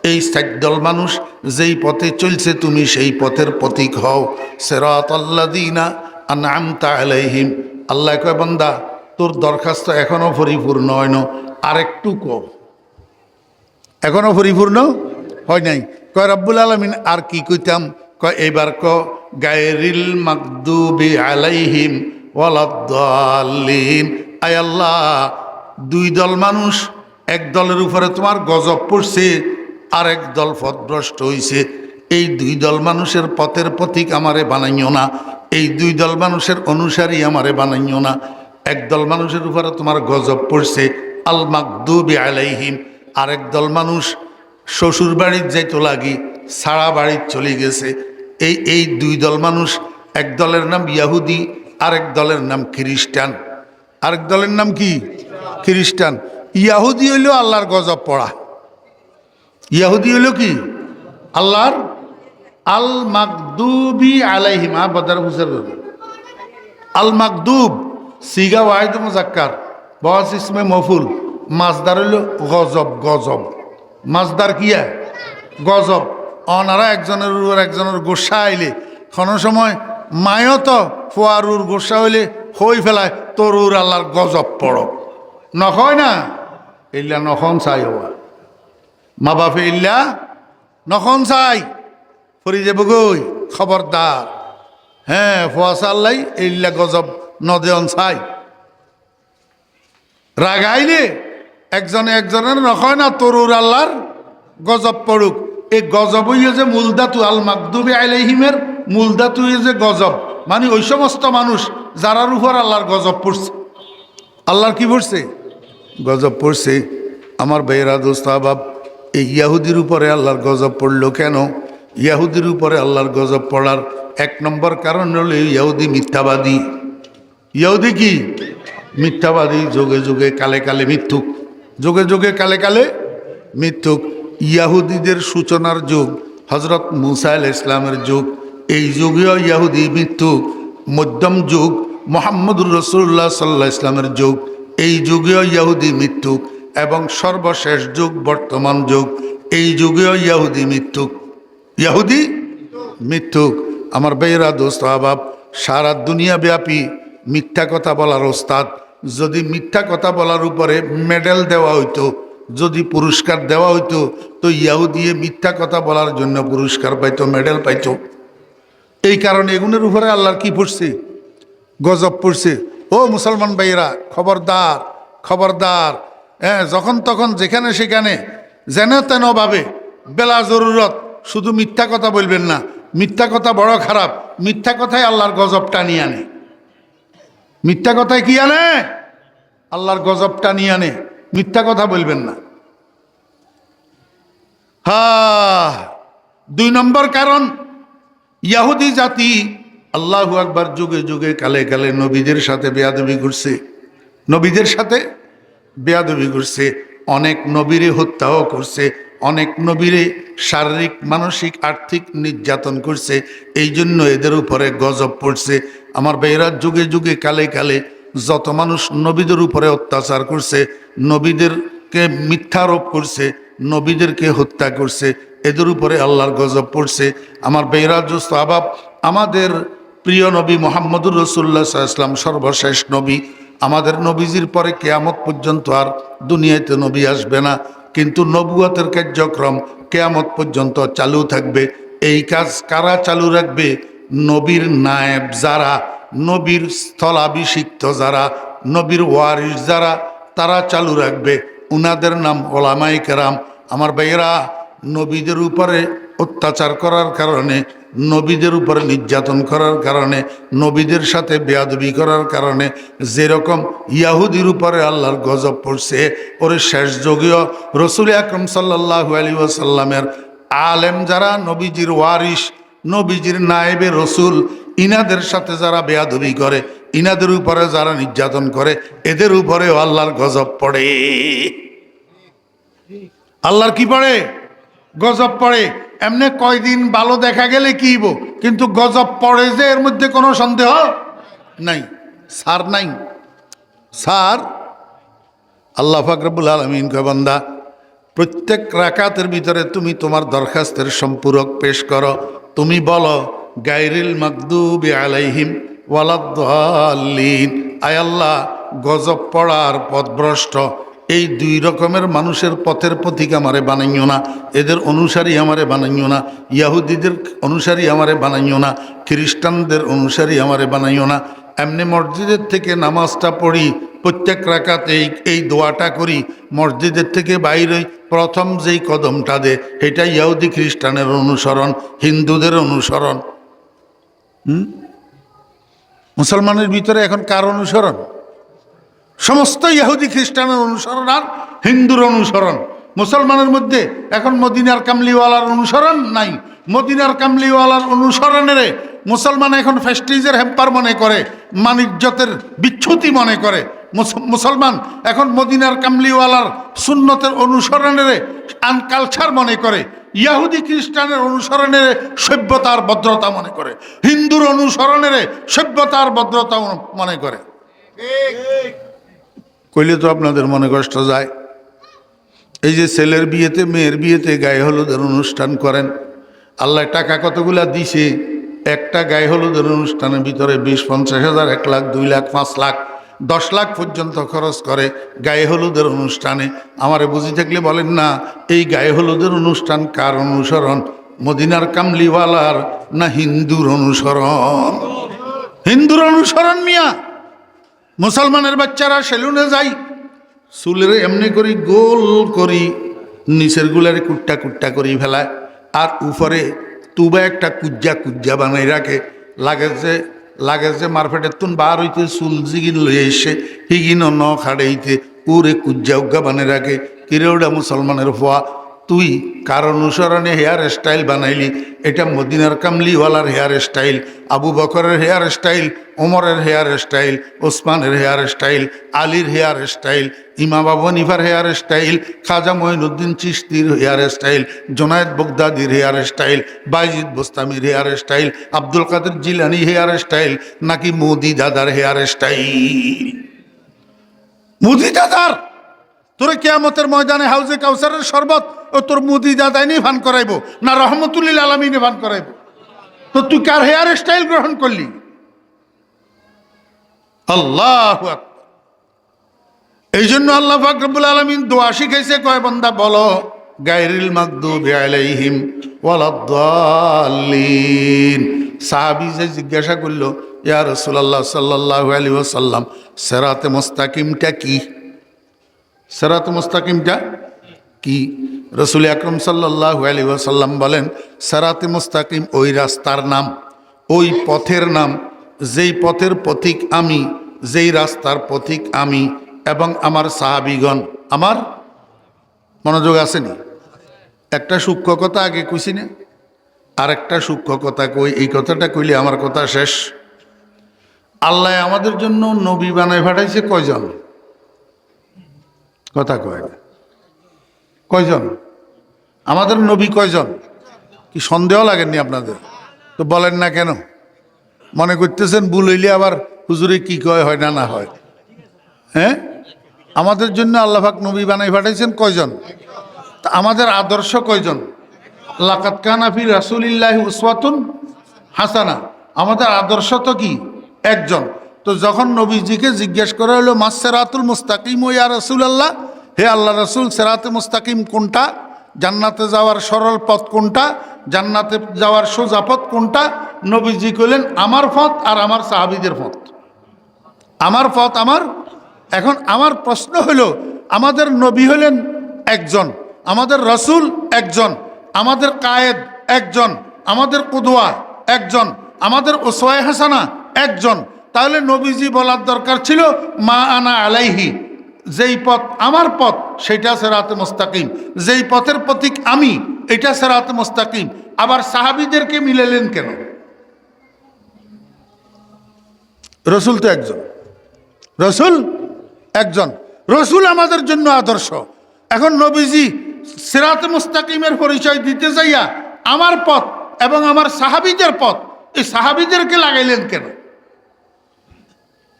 এই 4 দল মানুষ যেই পথে চলছে তুমি সেই পথের প্রতীক হও, সিরাতাল্লাযীনা আন'আমতা আলাইহিম। আল্লাহ কয়, বান্দা, তোর দরখাস্ত এখনো পরিপূর্ণ হয় না, আরেকটু কম, এখনো পরিপূর্ণ হয় নাই। কয় রব্বুল আলামিন আর কি কইতাম? কয় এবার ক গায়রিল মাগদুবি আলাইহিম ওয়ালাদ-দাল্লিন। আয় আল্লাহ, 2 দল মানুষ, এক দলের উপরে তোমার গজব পড়ছে, আর এক দল পথভ্রষ্ট হইছে। এই 2 দল মানুষের পথের পথিক আমারে বানাইও না, এই 2 দল মানুষের অনুসারী আমারে বানাইও না। এক দল মানুষের উপরে তোমার গজব পড়ছে, আল মাগদুবি আলাইহিম। আরেক দল মানুষ শ্বশুর বাড়ির যাইতো লাগি, সারা বাড়ির চলে গেছে। এই 2 দল মানুষ, এক দলের নাম ইয়াহুদি, আরেক দলের নাম খ্রিস্টান। আরেক দলের নাম কি? খ্রিস্টান। ইয়াহুদি হইল আল্লাহর গজব পড়া, ইয়াহুদি হইল কি? আল্লাহর। আল মাগদুবি আলাইহিম, বদার হুসের আল মাগদুব সিগা ওয়াহিদ মুজাক্কার, বস ইসমে মফুল, মাজদার হইল গজব। গজব মাজদার কিয়া? গজব। অনারা একজনের উপর একজনের গোসা আইলে, কোনো সময় মায়ও তো ফোয়ারুর গোসা হইলে হই ফেলায় তরুর আল্লাহর গজব পড়ো, নখয় না? ইল্লা নখন চাই হওয়া মা বাপে, ইল্লা নখন চাই ফরি যাব গই, খবরদার। হ্যাঁ, ফোয়াশা আল্লাহ ইল্লা গজব নদেন চাই। রাগাইলে একজনে একজনের নখয় না তরুর আল্লাহর গজব পড়ুক। এই গজব হইয়ে যে মূলধাতু, আল মাকদুবি আলাইহিমের মূলধাতু হইয়ে যে গজব, মানে ওই সমস্ত মানুষ যারার উপর আল্লাহর গজব পড়ছে। আল্লাহর কি পড়ছে? গজব পড়ছে। আমার ভাইয়েরা, দোস্ত আহবাব, এই ইয়াহুদির উপরে আল্লাহর গজব পড়লো কেন? ইয়াহুদির উপরে আল্লাহর গজব পড়ার এক নম্বর কারণ হলো ইয়াহুদি মিথ্যাবাদী। ইয়াহুদি কি? মিথ্যাবাদী, যুগে যুগে কালে কালে মিথ্যুক, যুগে যুগে কালে কালে মিথ্যুক। ইয়াহুদিদের সূচনার যুগ হজরত মুসা আলাইহিস ইসলামের যুগ, এই যুগেও ইয়াহুদি মিথ্যুক। মধ্যম যুগ মুহাম্মদুর রাসূলুল্লাহ সাল্লাল্লাহু আলাইহি ইসলামের যুগ, এই যুগেও ইয়াহুদি মিথ্যুক। এবং সর্বশেষ যুগ বর্তমান যুগ, এই যুগেও ইয়াহুদি মিথ্যুক। ইয়াহুদি মিথ্যুক। আমার ভাইয়েরা, দোস্ত আহবাব, সারা দুনিয়া ব্যাপী মিথ্যা কথা বলার ওস্তাদ। যদি মিথ্যা কথা বলার উপরে মেডেল দেওয়া হইতো, যদি পুরস্কার দেওয়া হইতো, তো ইয়াহুদি মিথ্যা কথা বলার জন্য পুরস্কার পাইতো, মেডেল পাইতো। এই কারণে এগুলোর উপরে আল্লাহর কি পড়ছে? গজব পড়ছে। ও মুসলমান ভাইয়েরা, খবরদার, খবরদার। হ্যাঁ, যখন তখন যেখানে সেখানে যেন তেন ভাবে বেলা জরুরত শুধু মিথ্যা কথা বলবেন না। মিথ্যা কথা বড় খারাপ। মিথ্যা কথায় আল্লাহর গজব টানিয়ে আনে। মিথ্যা কথায় কি আনে? আল্লাহর গজব টানিয়ে আনে। মিথ্যা কথা বলবেন না। হ্যাঁ, 2 নম্বর কারণ, ইয়াহুদি জাতি আল্লাহু আকবার যুগে যুগে কালে কালে নবীদের সাথে বেয়াদবি করছে। নবীদের সাথে বেয়াদবি করছে। অনেক নবীরে হত্যাও করছে, অনেক নবীরে শারীরিক, মানসিক, আর্থিক নির্যাতন করছে। এই জন্য এদের উপরে গজব পড়ছে। আমার ভাইয়েরা, যুগে যুগে কালে কালে যত মানুষ নবীদের উপরে অত্যাচার করছে, নবীদেরকে মিথ্যারোপ করছে, নবীদেরকে হত্যা করছে, এদের উপরে আল্লাহর গজব পড়ছে। আমার ভাইয়েরা, দোস্ত আহবাব, আমাদের প্রিয় নবী মুহাম্মদুর রাসূলুল্লাহ সাল্লাল্লাহু আলাইহি ওয়াসাল্লাম সর্বশেষ নবী। আমাদের নবীজির পরে কিয়ামত পর্যন্ত আর দুনিয়াতে নবী আসবে না, কিন্তু নবুয়তের কার্যক্রম কিয়ামত পর্যন্ত চালু থাকবে। এই কাজ কারা চালু রাখবে? নবীর নায়েব যারা, নবীর স্থলাভিষিক্ত যারা, নবীর ওয়ারিস যারা, তারা চালু রাখবে। উনাদের নাম ওলামায়ে কেরাম। আমার ভাইয়েরা, নবীদের উপরে অত্যাচার করার কারণে, নবীদের উপরে নির্যাতন করার কারণে, নবীদের সাথে বেয়াদবি করার কারণে যেরকম ইয়াহুদির উপরে আল্লাহর গজব পড়ছে, ওরে শেষ যুগীয় রসুল আকরাম সাল্লাল্লাহু আলাইহি ওয়াসাল্লামের আলেম যারা, নবীজির ওয়ারিস, নবীজির নায়েবে রসুল, ইনাদের সাথে যারা বেয়াদবি করে, ইনাদের উপরে যারা নির্যাতন করে, এদের উপরেও আল্লাহর গজব পড়ে। আল্লাহর কি পড়ে? গজব পড়ে। এমনি কয়দিন ভালো দেখা গেলে কি হইব, কিন্তু গজব পড়ে যে, এর মধ্যে কোনো সন্দেহ নাই। সার নাই, সার। আল্লাহ পাক রব্বুল আলামিন কয়, বান্দা, প্রত্যেক রাকাতের ভিতরে তুমি তোমার দরখাস্তের সম্পূরক পেশ করো। তুমি বলো, গায়রিল মাগদুবি আলাইহিম ওয়ালাদ-দাল্লিন। আয় আল্লাহ, গজব পড়ার পথভ্রষ্ট এই 2 রকমের মানুষের পথের পথিক আমারে বানাইও না, এদের অনুসারী আমারে বানাইও না, ইয়াহুদিদের অনুসারী আমারে বানাইও না, খ্রিস্টানদের অনুসারী আমারে বানাইও না। এমনি মসজিদের থেকে নামাজটা পড়ি, প্রত্যেক রাকাতে এই দোয়াটা করি, মসজিদের থেকে বাইরে প্রথম যেই কদমটা দে, এটা ইয়াহুদি খ্রিস্টানের অনুসরণ, হিন্দুদের অনুসরণ। মুসলমানের ভিতরে এখন কার অনুসরণ? সমস্ত ইহুদি খ্রিস্টানের অনুসরণ আর হিন্দুর অনুসরণ। মুসলমানের মধ্যে এখন মদিনার কামলিওয়ালার অনুসরণ নাই। মদিনার কামলিওয়ালার অনুসরণের মুসলমান এখন ফেস্টিজের হ্যাম্পার মনে করে, মানিজ্যতের বিচ্ছুতি মনে করে। মুসলমান এখন মদিনার কামলিওয়ালার সুন্নতের অনুসরণের আনকালচার মনে করে। ইয়াহুদি খ্রিস্টানের অনুসরণের সভ্যতার ভদ্রতা মনে করে, হিন্দুর অনুসরণের সভ্যতার ভদ্রতা মনে করে। কইলে তো আপনাদের মনে কষ্ট যায়। এই যে ছেলের বিয়েতে, মেয়ের বিয়েতে গায়ে হলুদের অনুষ্ঠান করেন, আল্লাহ টাকা কতগুলা দিছে, একটা গায়ে হলুদের অনুষ্ঠানের ভিতরে 20-50 হাজার, 1 লাখ, 2 লাখ, 5 লাখ, 10 লাখ পর্যন্ত খরচ করে গায়ে হলুদের অনুষ্ঠানে। আমারে বুঝি থাকলে বলেন না, এই গায়ে হলুদের অনুষ্ঠান কার অনুসরণ? মদিনার কামলিওয়ালার না হিন্দুর অনুসরণ? হিন্দুর অনুসরণ মিয়া। মুসলমানের বাচ্চারা সেলুনে যাই, চুলের এমনি করি গোল করি নিচের গুলারে কুট্টা কুট্টা করে ফেলায়, আর উপরে তুবা একটা কুজ্জা কুজ্জা বানাই রাখে। লাগেছে মারফেটের তুন বার হইতে চুল জিগিন লইয়া এসে হিগিন ন খাড়েইতে উরে কুজ্জা উজ্জা বানাই রাখে। কিরে ওটা মুসলমানের ফোয়া, তুই কার অনুসরণে হেয়ার স্টাইল বানাইলি? এটা মদিনার কামলিওয়ালার হেয়ার স্টাইল, আবু বকরের হেয়ার স্টাইল, ওমরের হেয়ার স্টাইল, ওসমানের হেয়ার স্টাইল, আলীর হেয়ার স্টাইল, ইমাম আবু হানিফার হেয়ার স্টাইল, খাজা মঈনুদ্দিন চিশতির হেয়ার স্টাইল, জুনায়েদ বগদাদির হেয়ার স্টাইল, বাইজিদ বোস্তামির hairstyle, Abdul Kader Jilani hairstyle, নাকি মোদি দাদার হেয়ার স্টাইল? মোদি দাদার তোরে কিয়ামতের ময়দানে হাউজে কাউসারের শরবত ও তোর মুদি দাদাই নিয়ে ভান করাইব, না রহমতুল্লিল আলমিনে ভান করাইব? তো তুই কার হেয়ার স্টাইল গ্রহণ করলি? আল্লাহু আকবার। এই জন্য আল্লাহ পাক রব্বুল আলামিন দোয়া শিখাইছে, কয় বান্দা বলো গায়রিল মাগদুবি আলাইহিম ওয়ালাদ-দাল্লিন। সাহাবী যে জিজ্ঞাসা করলো, ইয়া রাসূলুল্লাহ সাল্লাল্লাহু আলাইহি ওয়াসাল্লাম, সিরাতে মুস্তাকিমটা কি? সিরাতে মুস্তাকিমটা কি? রাসূল আকরাম সাল্লাল্লাহু আলাইহি ওয়াসাল্লাম বলেন, সিরাতে মুস্তাকিম ওই রাস্তার নাম, ওই পথের নাম, যেই পথের পথিক আমি, যেই রাস্তার পথিক আমি এবং আমার সাহাবীগণ। আমার মনোযোগ আসেনি? একটা সূক্ষ্ম কথা আগে কইছি না, আর একটা সূক্ষ্ম কথা কই। এই কথাটা কইলে আমার কথা শেষ। আল্লাহ আমাদের জন্য নবী বানায় পাঠাইছে কয়জন? কথা কয় না। কয়জন আমাদের নবী? কয়জন? কি সন্দেহ লাগেননি আপনাদের? তো বলেন না কেন? মনে করতেছেন ভুল হইলে আবার হুজুরে কি কয়, হয় না না হয়? হ্যাঁ, আমাদের জন্য আল্লাহ পাক নবী বানাই পাঠাইছেন কয়জন? তা আমাদের আদর্শ কয়জন? লাকাদ কানা ফি রাসূলিল্লাহি উসওয়াতুন হাসানা। আমাদের আদর্শ তো কি? একজন। তো যখন নবীজিকে জিজ্ঞেস করা হলো মাস সিরাতুল মুস্তাকিম ইয়া রাসূলুল্লাহ, হে আল্লাহ রাসূল, সিরাতে মুস্তাকিম কোনটা? জান্নাতে যাওয়ার সরল পথ কোনটা? জান্নাতে যাওয়ার সোজা পথ কোনটা? নবীজি কইলেন আমার পথ আর আমার সাহাবীদের পথ। আমার পথ আমার। এখন আমার প্রশ্ন হলো, আমাদের নবী হলেন একজন, আমাদের রাসূল একজন, আমাদের কায়েদ একজন, আমাদের কুদওয়া একজন, আমাদের উসওয়ায়ে হাসানা একজন। তাহলে নবীজি বলার দরকার ছিল মা আনা আলাইহি, যেই পথ আমার পথ সেটা সিরাতে মুস্তাকিম, যেই পথের প্রতীক আমি এটা সিরাতে মুস্তাকিম। আবার সাহাবীদেরকে মিলালেন কেন? রসুল তো একজন, রসুল একজন, রসুল আমাদের জন্য আদর্শ। এখন নবীজি সিরাতে মুস্তাকিমের পরিচয় দিতে যাইয়া আমার পথ এবং আমার সাহাবীদের পথ, এই সাহাবীদেরকে লাগাইলেন কেন?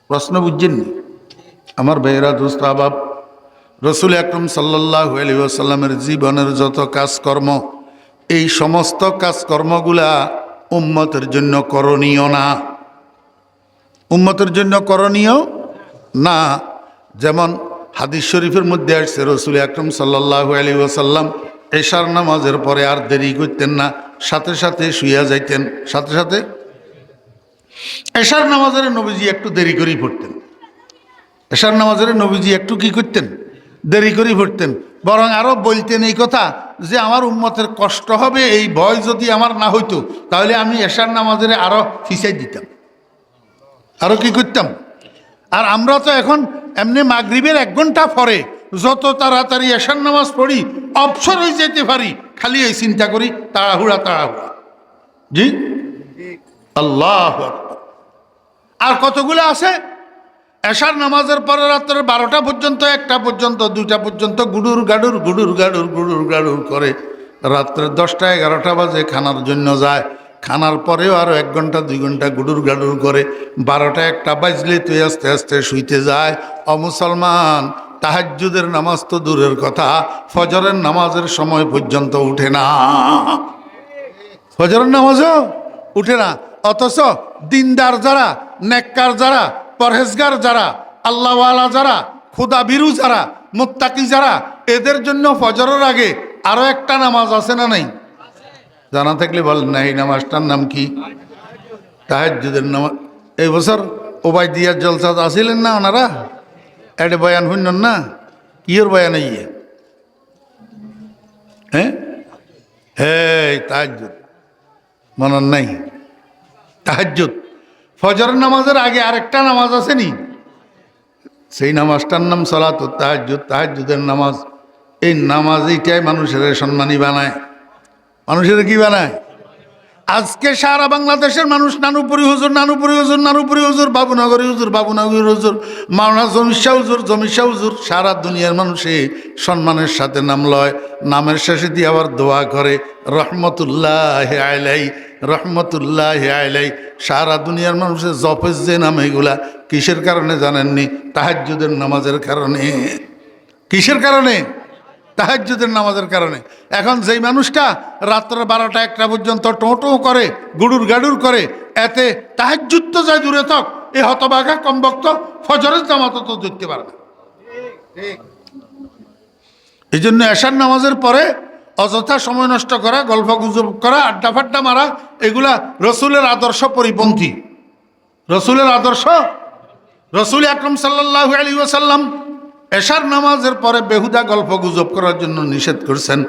প্রশ্ন বুঝছেননি আমার ভাইয়েরা, দোস্ত আহবাব? রসুল আকরাম সাল্লাল্লাহু আলাইহি ওয়াসাল্লামের জীবনের যত কাজকর্ম, এই সমস্ত কাজকর্মগুলা উম্মতের জন্য করণীয় না, উম্মতের জন্য করণীয় না। যেমন হাদিস শরীফের মধ্যে আসছে, রসুল আকরাম সাল্লাল্লাহু আলাইহি ওয়াসাল্লাম এশার নামাজের পরে আর দেরি করতেন না, সাথে সাথে শুইয়া যাইতেন। সাথে সাথে এশার নামাজের নবীজি একটু দেরি করেই পড়তেন। এশার নামাজের নবীজি একটু কি করতেন? দেরি করেই পড়তেন। বরং আরো বলতেন এই কথা যে আমার উম্মতের কষ্ট হবে, এই ভয় যদি আমার না হইতো তাহলে আমি এশার নামাজের আরো ফিসাই দিতাম, আরো কি করতাম। আর আমরা তো এখন এমনি মাগরিবের 1 ঘন্টা পরে যত তাড়াতাড়ি এশার নামাজ পড়ি অবসর হয়ে যেতে পারি, খালি এই চিন্তা করি তাড়াহুড়া তাড়াহুড়া। জি আল্লাহু আকবার। আর কতগুলো আছে এশার নামাজের পরে রাত্রে 12টা পর্যন্ত, 1টা পর্যন্ত, 2টা পর্যন্ত গুডুর গাডুর গুডুর গাডুর গুডুর গাডুর করে, রাত্রে 10টা 11টা বাজে খানার জন্য যায়, খানার পরেও আরো 1 ঘন্টা 2 ঘন্টা গুডুর গাডুর করে, 12টা 1টা বাজলে তুই আস্তে আস্তে শুইতে যায়। অমুসলমান, তাহাজ্জুদের নামাজ তো দূরের কথা, ফজরের নামাজের সময় পর্যন্ত উঠে না, ফজরের নামাজও উঠে না। অথচ দিনদার যারা, নেককার যারা, পরহেজগার যারা, আল্লাহওয়ালা যারা, খুদা বিরু যারা, মুত্তাকি যারা, এদের জন্য ফজরের আগে আরো একটা নামাজ আছে না নাই? জানা থাকলে বলেন না, এই নামাজটার নাম কি? তাহাজ্জুদের নামাজ। এই বছর ওবায়দিয়ার জলসা আসিলেন না ওনারা? এটা বয়ান শুনলেন না? কিয়ের বয়ান? হ্যাঁ, এই তাহাজ্জুদ মনে নাই? তাহাজ্জুদ ফজরের নামাজের আগে আরেকটা নামাজ আছে নি, সেই নামাজটার নাম সালাতুত তাহাজ্জুদ, তাহাজ্জুদের নামাজ। এই নামাজ এইটাই মানুষের সম্মানী বানায়। মানুষের কি বানায়? আজকে সারা বাংলাদেশের মানুষ নানুপুরি হুজুর, নানুপুরি হুজুর, নানুপুরি হুজুর, বাবুনগরী হুজুর, বাবুনগরী হুজুর, মাওনা জমিশা হুজুর, জমিশা হুজুর। সারা দুনিয়ার মানুষে সম্মানের সাথে নাম লয়, নামের শেষে দিয়ে আবার দোয়া করে রহমতুল্লাহ আলাই, রহমতুল্লাহ আলাই। সারা দুনিয়ার মানুষের জপের যে নাম, এগুলা কিসের কারণে জানেননি? তাহাজ্জুদের নামাজের কারণে। কিসের কারণে? তাহাজ্জুদের নামাজের কারণে। এখন যেই মানুষটা রাত্র 12টা 1টা পর্যন্ত টোটো করে, গুড়ুর গাডুর করে, এতে তাহাজ্জুদ তো যায় দূরে থাক, এ হতবাগা কমবক্ত ফজরের জামাত তো ধরতে পারে না। এই জন্য এশার নামাজের পরে অযথা সময় নষ্ট করা, গল্প গুজব করা, আড্ডা ফাড্ডা মারা, এগুলা রসুলের আদর্শ পরিপন্থী। রসুলের আদর্শ, রসুল আকরাম সাল্লাল্লাহু আলাইহি ওয়াসাল্লাম এশার নামাজের পরে বেহুদা গল্প গুজব করার জন্য নিষেধ করছেন।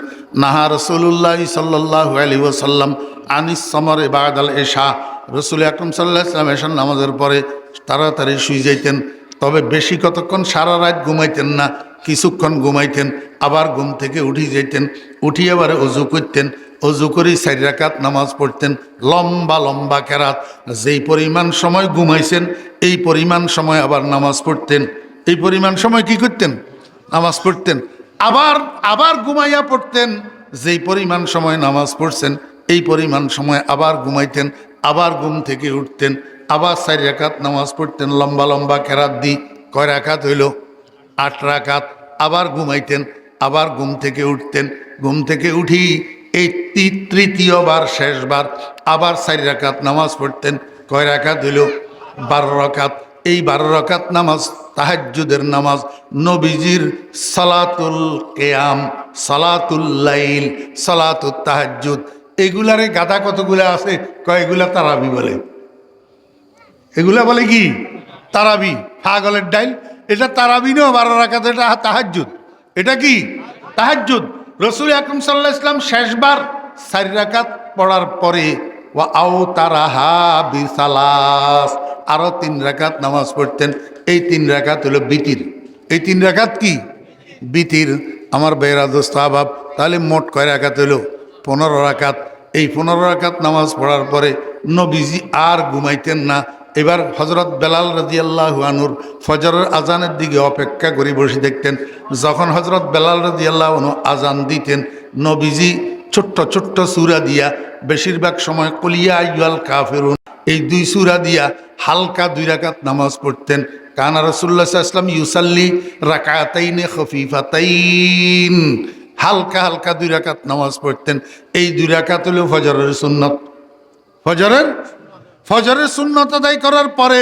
নাহা রাসূলুল্লাহ সাল্লাল্লাহু আলাইহি ওয়াসাল্লাম আনিস সমরে বাদাল এশা। রসুল আকরাম সাল্লাল্লাহু আলাইহি ওয়াসাল্লাম এশার নামাজের পরে তাড়াতাড়ি শুয়ে যাইতেন, তবে বেশি কতক্ষণ সারা রাত ঘুমাইতেন না, কিছুক্ষণ ঘুমাইতেন, আবার ঘুম থেকে উঠে যাইতেন, উঠি এবারে অজু করতেন, অজু করে 4 রাকাত নামাজ পড়তেন, লম্বা লম্বা কেরাত। যেই পরিমাণ সময় ঘুমাইছেন এই পরিমাণ সময় আবার নামাজ পড়তেন, এই পরিমাণ সময় কি করতেন? নামাজ পড়তেন। আবার আবার ঘুমাইয়া পড়তেন, যেই পরিমাণ সময় নামাজ পড়ছেন এই পরিমাণ সময় আবার ঘুমাইতেন, আবার ঘুম থেকে উঠতেন, আবার 4 রাকাত নামাজ পড়তেন লম্বা লম্বা কেরাত দি। কয় রাকাত হইল? 8 রাকাত। আবার ঘুমাইতেন, আবার ঘুম থেকে উঠতেন, ঘুম থেকে উঠি এই তৃতীয়বার শেষবার আবার 4 রাকাত নামাজ পড়তেন। কয় রাকাত হইল? 12 রাকাত। এই 12 রাকাত নামাজ তাহাজ্জুদের নামাজ। নবীজির সালাতুল কিয়াম, সালাতুল লাইল, সালাতুত তাহাজ্জুদ, এগুলারে গাদা কতগুলা আছে? কয়গুলা তারাবি বলে। এগুলা বলে কি? তারাবি। পাগলের ডাইল। এটা তারাবি নয় 12 রাকাত, এটা তাহাজ্জুদ। এটা কি? তাহাজ্জুদ। রসুল আকরাম সাল্লাল্লাহু আলাইহি ওয়াসাল্লাম শেষবার 4 রাকাত পড়ার পরে ওয়া আওতারাহা বিসালাস, আরো 3 রাকাত নামাজ পড়তেন। এই 3 রাকাত হলো বিতির। এই 3 রাকাত কি? বিতির। আমার বেরা দোস্ত আবাব, তাহলে মোট কয় রাকাত হলো? 15 রাকাত। এই 15 রাকাত নামাজ পড়ার পরে নবীজি আর ঘুমাইতেন না। এবার হযরত বেলাল রাদিয়াল্লাহু আনহুর ফজরের আজানের দিকে অপেক্ষা করে বসে দেখতেন। যখন হযরত বেলাল রাদিয়াল্লাহু আনহু আজান দিতেন, নবীজি ছোট্ট ছোট্ট সূরা দিয়া, বেশিরভাগ সময় কুলিয়া আইয়ুহাল কাফিরুন, এই 2 সূরা দিয়া হালকা 2 রাকাত নামাজ পড়তেন। কানা রাসূলুল্লাহ সাল্লাল্লাহু আলাইহি ওয়াসাল্লাম ইউসাল্লি রাকাতাইনি খফিফাতাইন, হালকা হালকা 2 রাকাত নামাজ পড়তেন। এই 2 রাকাত হলো ফজরের সুন্নত। ফজরের সুন্নত আদায় করার পরে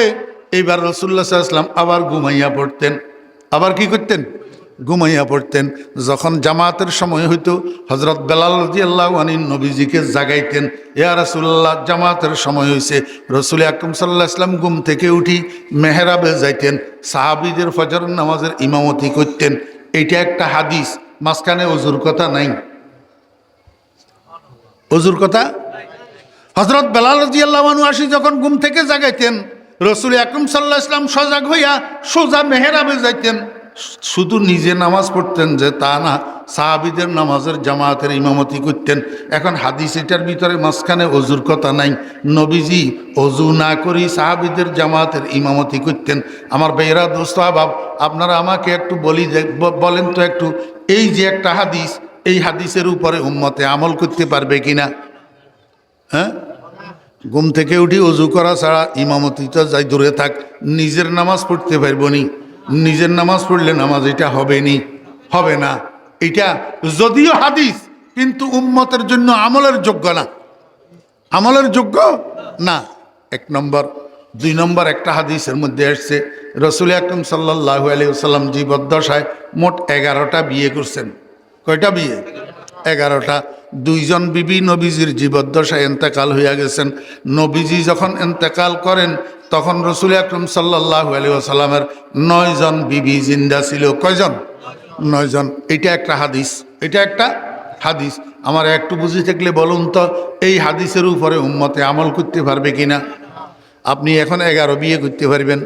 এইবার রাসূলুল্লাহ সাল্লাল্লাহু আলাইহি ওয়াসাল্লাম আবার ঘুমাইয়া পড়তেন। আবার কি করতেন? ঘুমাইয়া পড়তেন। যখন জামাতের সময় হইতো হযরত বেলাল রাদিয়াল্লাহু আনহু নবীজিকে জাগাইতেন, ইয়া রাসূলুল্লাহ জামাতের সময় হয়েছে। রাসূল আকরাম সাল্লাল্লাহু আলাইহি ওয়াসাল্লাম ঘুম থেকে উঠি মেহরাবে যাইতেন, সাহাবীদের ফজর নামাজের ইমামতি করতেন। এইটা একটা হাদিস, মাঝখানে ওযুর কথা নাই। ওযুর কথা। হযরত বেলাল রাদিয়াল্লাহু আনহু আসি যখন ঘুম থেকে জাগাইতেন, রাসূল আকরাম সাল্লাল্লাহু আলাইহি ওয়াসাল্লাম সজাগ হইয়া সোজা মেহরাবে যাইতেন। শুধু নিজে নামাজ পড়তেন যে তা না, সাহাবীদের নামাজের জামাতের ইমামতি করতেন। এখন হাদিস এটার ভিতরে মাঝখানে ওযুর কথা নাই। নবীজি ওযু না করি সাহাবীদের জামাতের ইমামতি করতেন। আমার ভাইয়েরা দোস্ত আবাব, আপনারা আমাকে একটু বলেন তো একটু, এই যে একটা হাদিস, এই হাদিসের উপরে উম্মতে আমল করতে পারবে কিনা? হ্যাঁ, ঘুম থেকে উঠি ওযু করা ছাড়া ইমামতি তো যাই দূরে থাক, নিজের নামাজ পড়তে পারবো নি? নিজের নামাজ পড়লে নামাজ এটা হবে নি? হবে না। এটা যদিও হাদিস, কিন্তু উম্মতের জন্য আমলের যোগ্য না। আমলের যোগ্য না, 1 নম্বর। 2 নম্বর, একটা হাদিসের মধ্যে আসছে রাসূল আকরাম সাল্লাল্লাহু আলাইহি ওয়াসাল্লাম জীবদ্দশায় মোট 11টা বিয়ে করছেন। কয়টা বিয়ে? 11টা। 2 জন বিবি নবীজির জীবদ্দশায় ইন্তেকাল হইয়া গেছেন। নবীজি যখন ইন্তেকাল করেন তখন রাসূল আকরাম সাল্লাল্লাহু আলাইহি ওয়াসাল্লামের 9 জন বিবি জিন্দা ছিল। কয়জন? 9 জন। এটা একটা হাদিস, এটা একটা হাদিস। আমার একটু বুঝি থাকলে বলুন তো, এই হাদিসের উপরে উম্মতে আমল করতে পারবে কিনা? আপনি এখন 11 বিয়ে করতে পারবেন,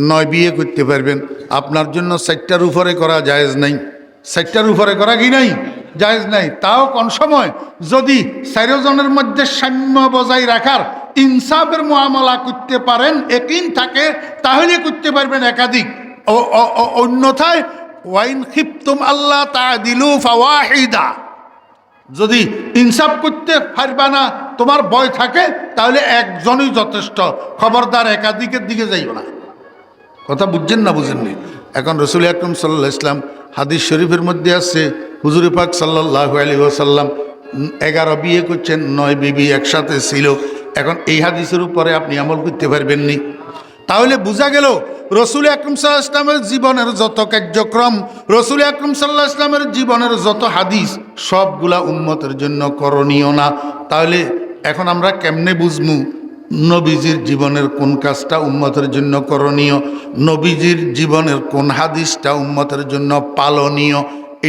9 বিয়ে করতে পারবেন, আপনার জন্য 4টার উপরে করা জায়েজ নাই। 4টার উপরে করা কি নাই? জায়েজ নাই। তাও কোন সময় যদি 4 জনের মধ্যে সাম্য বজায় রাখার ইনসাফের মুআমালা করতে পারেন, ইয়াকিন থাকে, তাহলে করতে পারবেন একাধিক। অন্যথায় ওয়াইন খিফতুম আল্লাহ তা'দিলু ফাওয়াহিদা, যদি ইনসাফ করতে পারবা না, তোমার ভয় থাকে, তাহলে একজনই যথেষ্ট। খবরদার একাধিকের দিকে যাইও না। কথা বুঝছেন না বুঝেননি? এখন রাসূল আকরাম সাল্লাল্লাহু আলাইহি ওয়াসাল্লাম হাদিস শরীফের মধ্যে আছে, হুজুর পাক সাল্লাল্লাহু আলাইহি ওয়াসাল্লাম 11 বিয়ে করছেন, 9 বিবি একসাথে ছিল। এখন এই হাদিসের উপরে আপনি আমল করতে পারবেন নি। তাহলে বোঝা গেল রাসূল আকরাম সাল্লাল্লাহু আলাইহি ওয়াসাল্লামের জীবনের যত কার্যক্রম, রাসূল আকরাম সাল্লাল্লাহু আলাইহি ওয়াসাল্লামের জীবনের যত হাদিস, সবগুলা উম্মতের জন্য করণীয় না। তাহলে এখন আমরা কেমনে বুঝমু নবীজির জীবনের কোন কাজটা উম্মতের জন্য করণীয়, নবীজির জীবনের কোন হাদিসটা উম্মতের জন্য পালনীয়?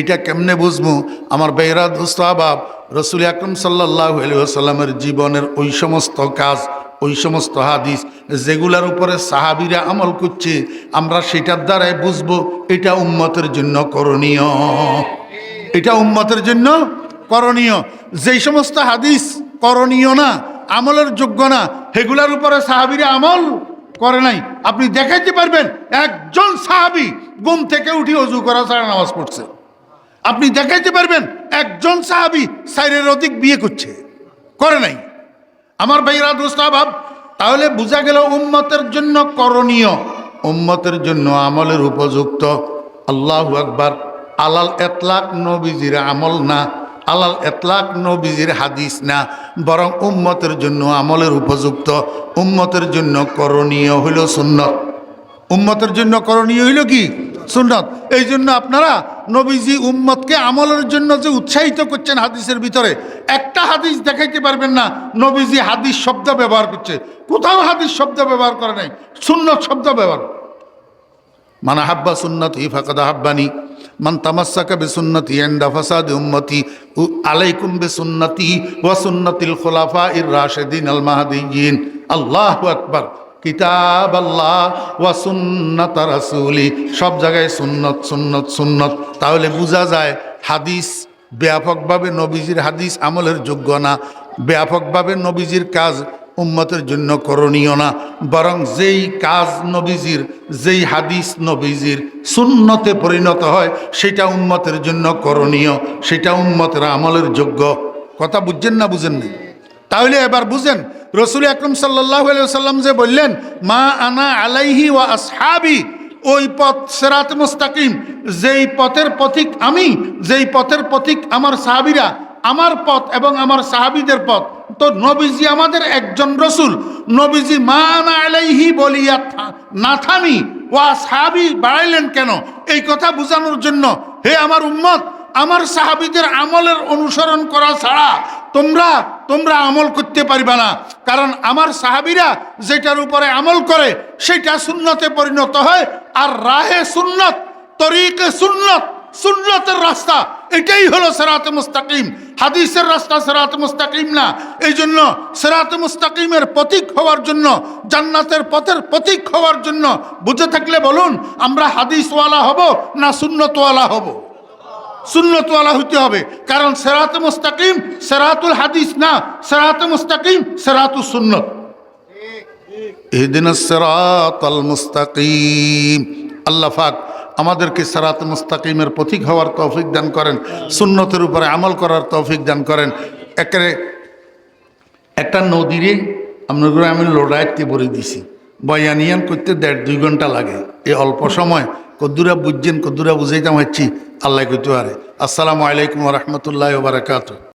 এটা কেমনে বুঝমু? আমার ভাইরা দোস্ত আহবাব, রাসূল আকরাম সাল্লাল্লাহু আলাইহি ওয়াসাল্লামের জীবনের ওই সমস্ত কাজ, ওই সমস্ত হাদিস যেগুলার উপরে সাহাবীরা আমল করছে, আমরা সেটার দ্বারাই বুঝবো এটা উম্মতের জন্য করণীয়, এটা উম্মতের জন্য করণীয়। যেই সমস্ত হাদিস করণীয় না, আমলের যোগ্য না, সেগুলার উপরে সাহাবীরা আমল করে নাই। আপনি দেখাইতে পারবেন একজন সাহাবী ঘুম থেকে উঠে ওযু করা ছাড়া নামাজ পড়ছে? আপনি দেখাইতে পারবেন একজন সাহাবী 4-এর অধিক বিয়ে করছে? করে নাই। আমার ভাইরা দোস্ত আহবাব, তাহলে বোঝা গেল উম্মতের জন্য করণীয়, উম্মতের জন্য আমলের উপযুক্ত। আল্লাহু আকবার। আলাল ইতলাক নবীজির আমল না, আলাল ইতলাক নবীজির হাদিস না, বরং উম্মতের জন্য আমলের উপযুক্ত, উম্মতের জন্য করণীয় হইল সুন্নত। উম্মতের জন্য করণীয় হইল কি? সুন্নত। এই জন্য আপনারা নবীজি উম্মতকে আমলের জন্য যে উৎসাহিত করছেন, হাদিসের ভিতরে একটা হাদিস দেখাইতে পারবেন না নবীজি হাদিস শব্দ ব্যবহার করছে। কোথাও হাদিস শব্দ ব্যবহার করে নাই, সুন্নত শব্দ ব্যবহার। মান আহাব্বা সুন্নতি ফাকাদ আহাব্বানি, মান তামাসসাকা বিসুন্নতি ইনদা ফাসাদি উম্মতি, আলাইকুম বিসুন্নতি ওয়া সুন্নাতিল খুলাফাইর রাশিদিন আল মাহদিয়িন। আল্লাহু আকবার। কিতাব আল্লাহ ওয়া সুন্নাত রাসূলি, সব জায়গায় সুন্নত সুন্নত সুন্নত। তাহলে বোঝা যায় হাদিস ব্যাপকভাবে নবীজির হাদিস আমলের যোগ্য না, ব্যাপকভাবে নবীজির কাজ উম্মতের জন্য করণীয় না, বরং যেই কাজ নবীজির, যেই হাদিস নবীজির সুন্নতে পরিণত হয়, সেটা উম্মতের জন্য করণীয়, সেটা উম্মতের আমলের যোগ্য। কথা বুঝছেন না বুঝেননি? তাহলে এবার বুঝেন, রাসূল আকরাম সাল্লাল্লাহু আলাইহি ওয়াসাল্লাম যে বললেন মা আনা আলাইহি ওয়া আসহাবি, ওই পথ সিরাত মুস্তাকিম, যেই পথের পথিক আমি, যেই পথের পথিক আমার সাহাবীরা, আমার পথ এবং আমার সাহাবীদের পথ। তো নবীজি আমাদের একজন রসুল, নবীজি মা আনা আলাইহি বলিয়া না থামি ওয়া আসহাবি বাড়াইলেন কেন? এই কথা বোঝানোর জন্য, হে আমার উম্মত, আমার সাহাবীদের আমলের অনুসরণ করা ছাড়া তোমরা আমল করতে পারবে না। কারণ আমার সাহাবীরা যেটার উপরে আমল করে সেটা সুন্নতে পরিণত হয়। আর রাহে সুন্নত, তরিকে সুন্নত, সুন্নতের রাস্তা, এটাই হলো সিরাতে মুস্তাকিম। হাদিসের রাস্তা সিরাতে মুস্তাকিম না। এই জন্য সিরাতে মুস্তাকিমের প্রতীক হওয়ার জন্য, জান্নাতের পথের প্রতীক হওয়ার জন্য বুঝে থাকলে বলুন, আমরা হাদিসওয়ালা হব না সুন্নতওয়ালা হব? সুন্নতওয়ালা হইতে হবে। কারণ সিরাতে মুস্তাকিম সিরাতুল হাদিস না, সিরাতে মুস্তাকিম সিরাতুস সুন্নত। ইহদিনাস সিরাতাল মুস্তাকিম। আল্লাহ পাক আমাদেরকে সিরাতে মুস্তাকিমের পথিক হওয়ার তৌফিক দান করেন, সুন্নতের উপরে আমল করার তৌফিক দান করেন। একটা নদীরে আপনার আমি লড়াইতে ভরে দিছি, বয়ানিয়ান করতে 1.5-2 ঘন্টা লাগে। এই অল্প সময় কদ্দুরা বুঝছেন, কদ্দুরা বুঝাইতাম হচ্ছি, আল্লাহ কইতে পারে। আসসালামু আলাইকুম ওয়া রাহমাতুল্লাহি ওয়া বারাকাতুহু।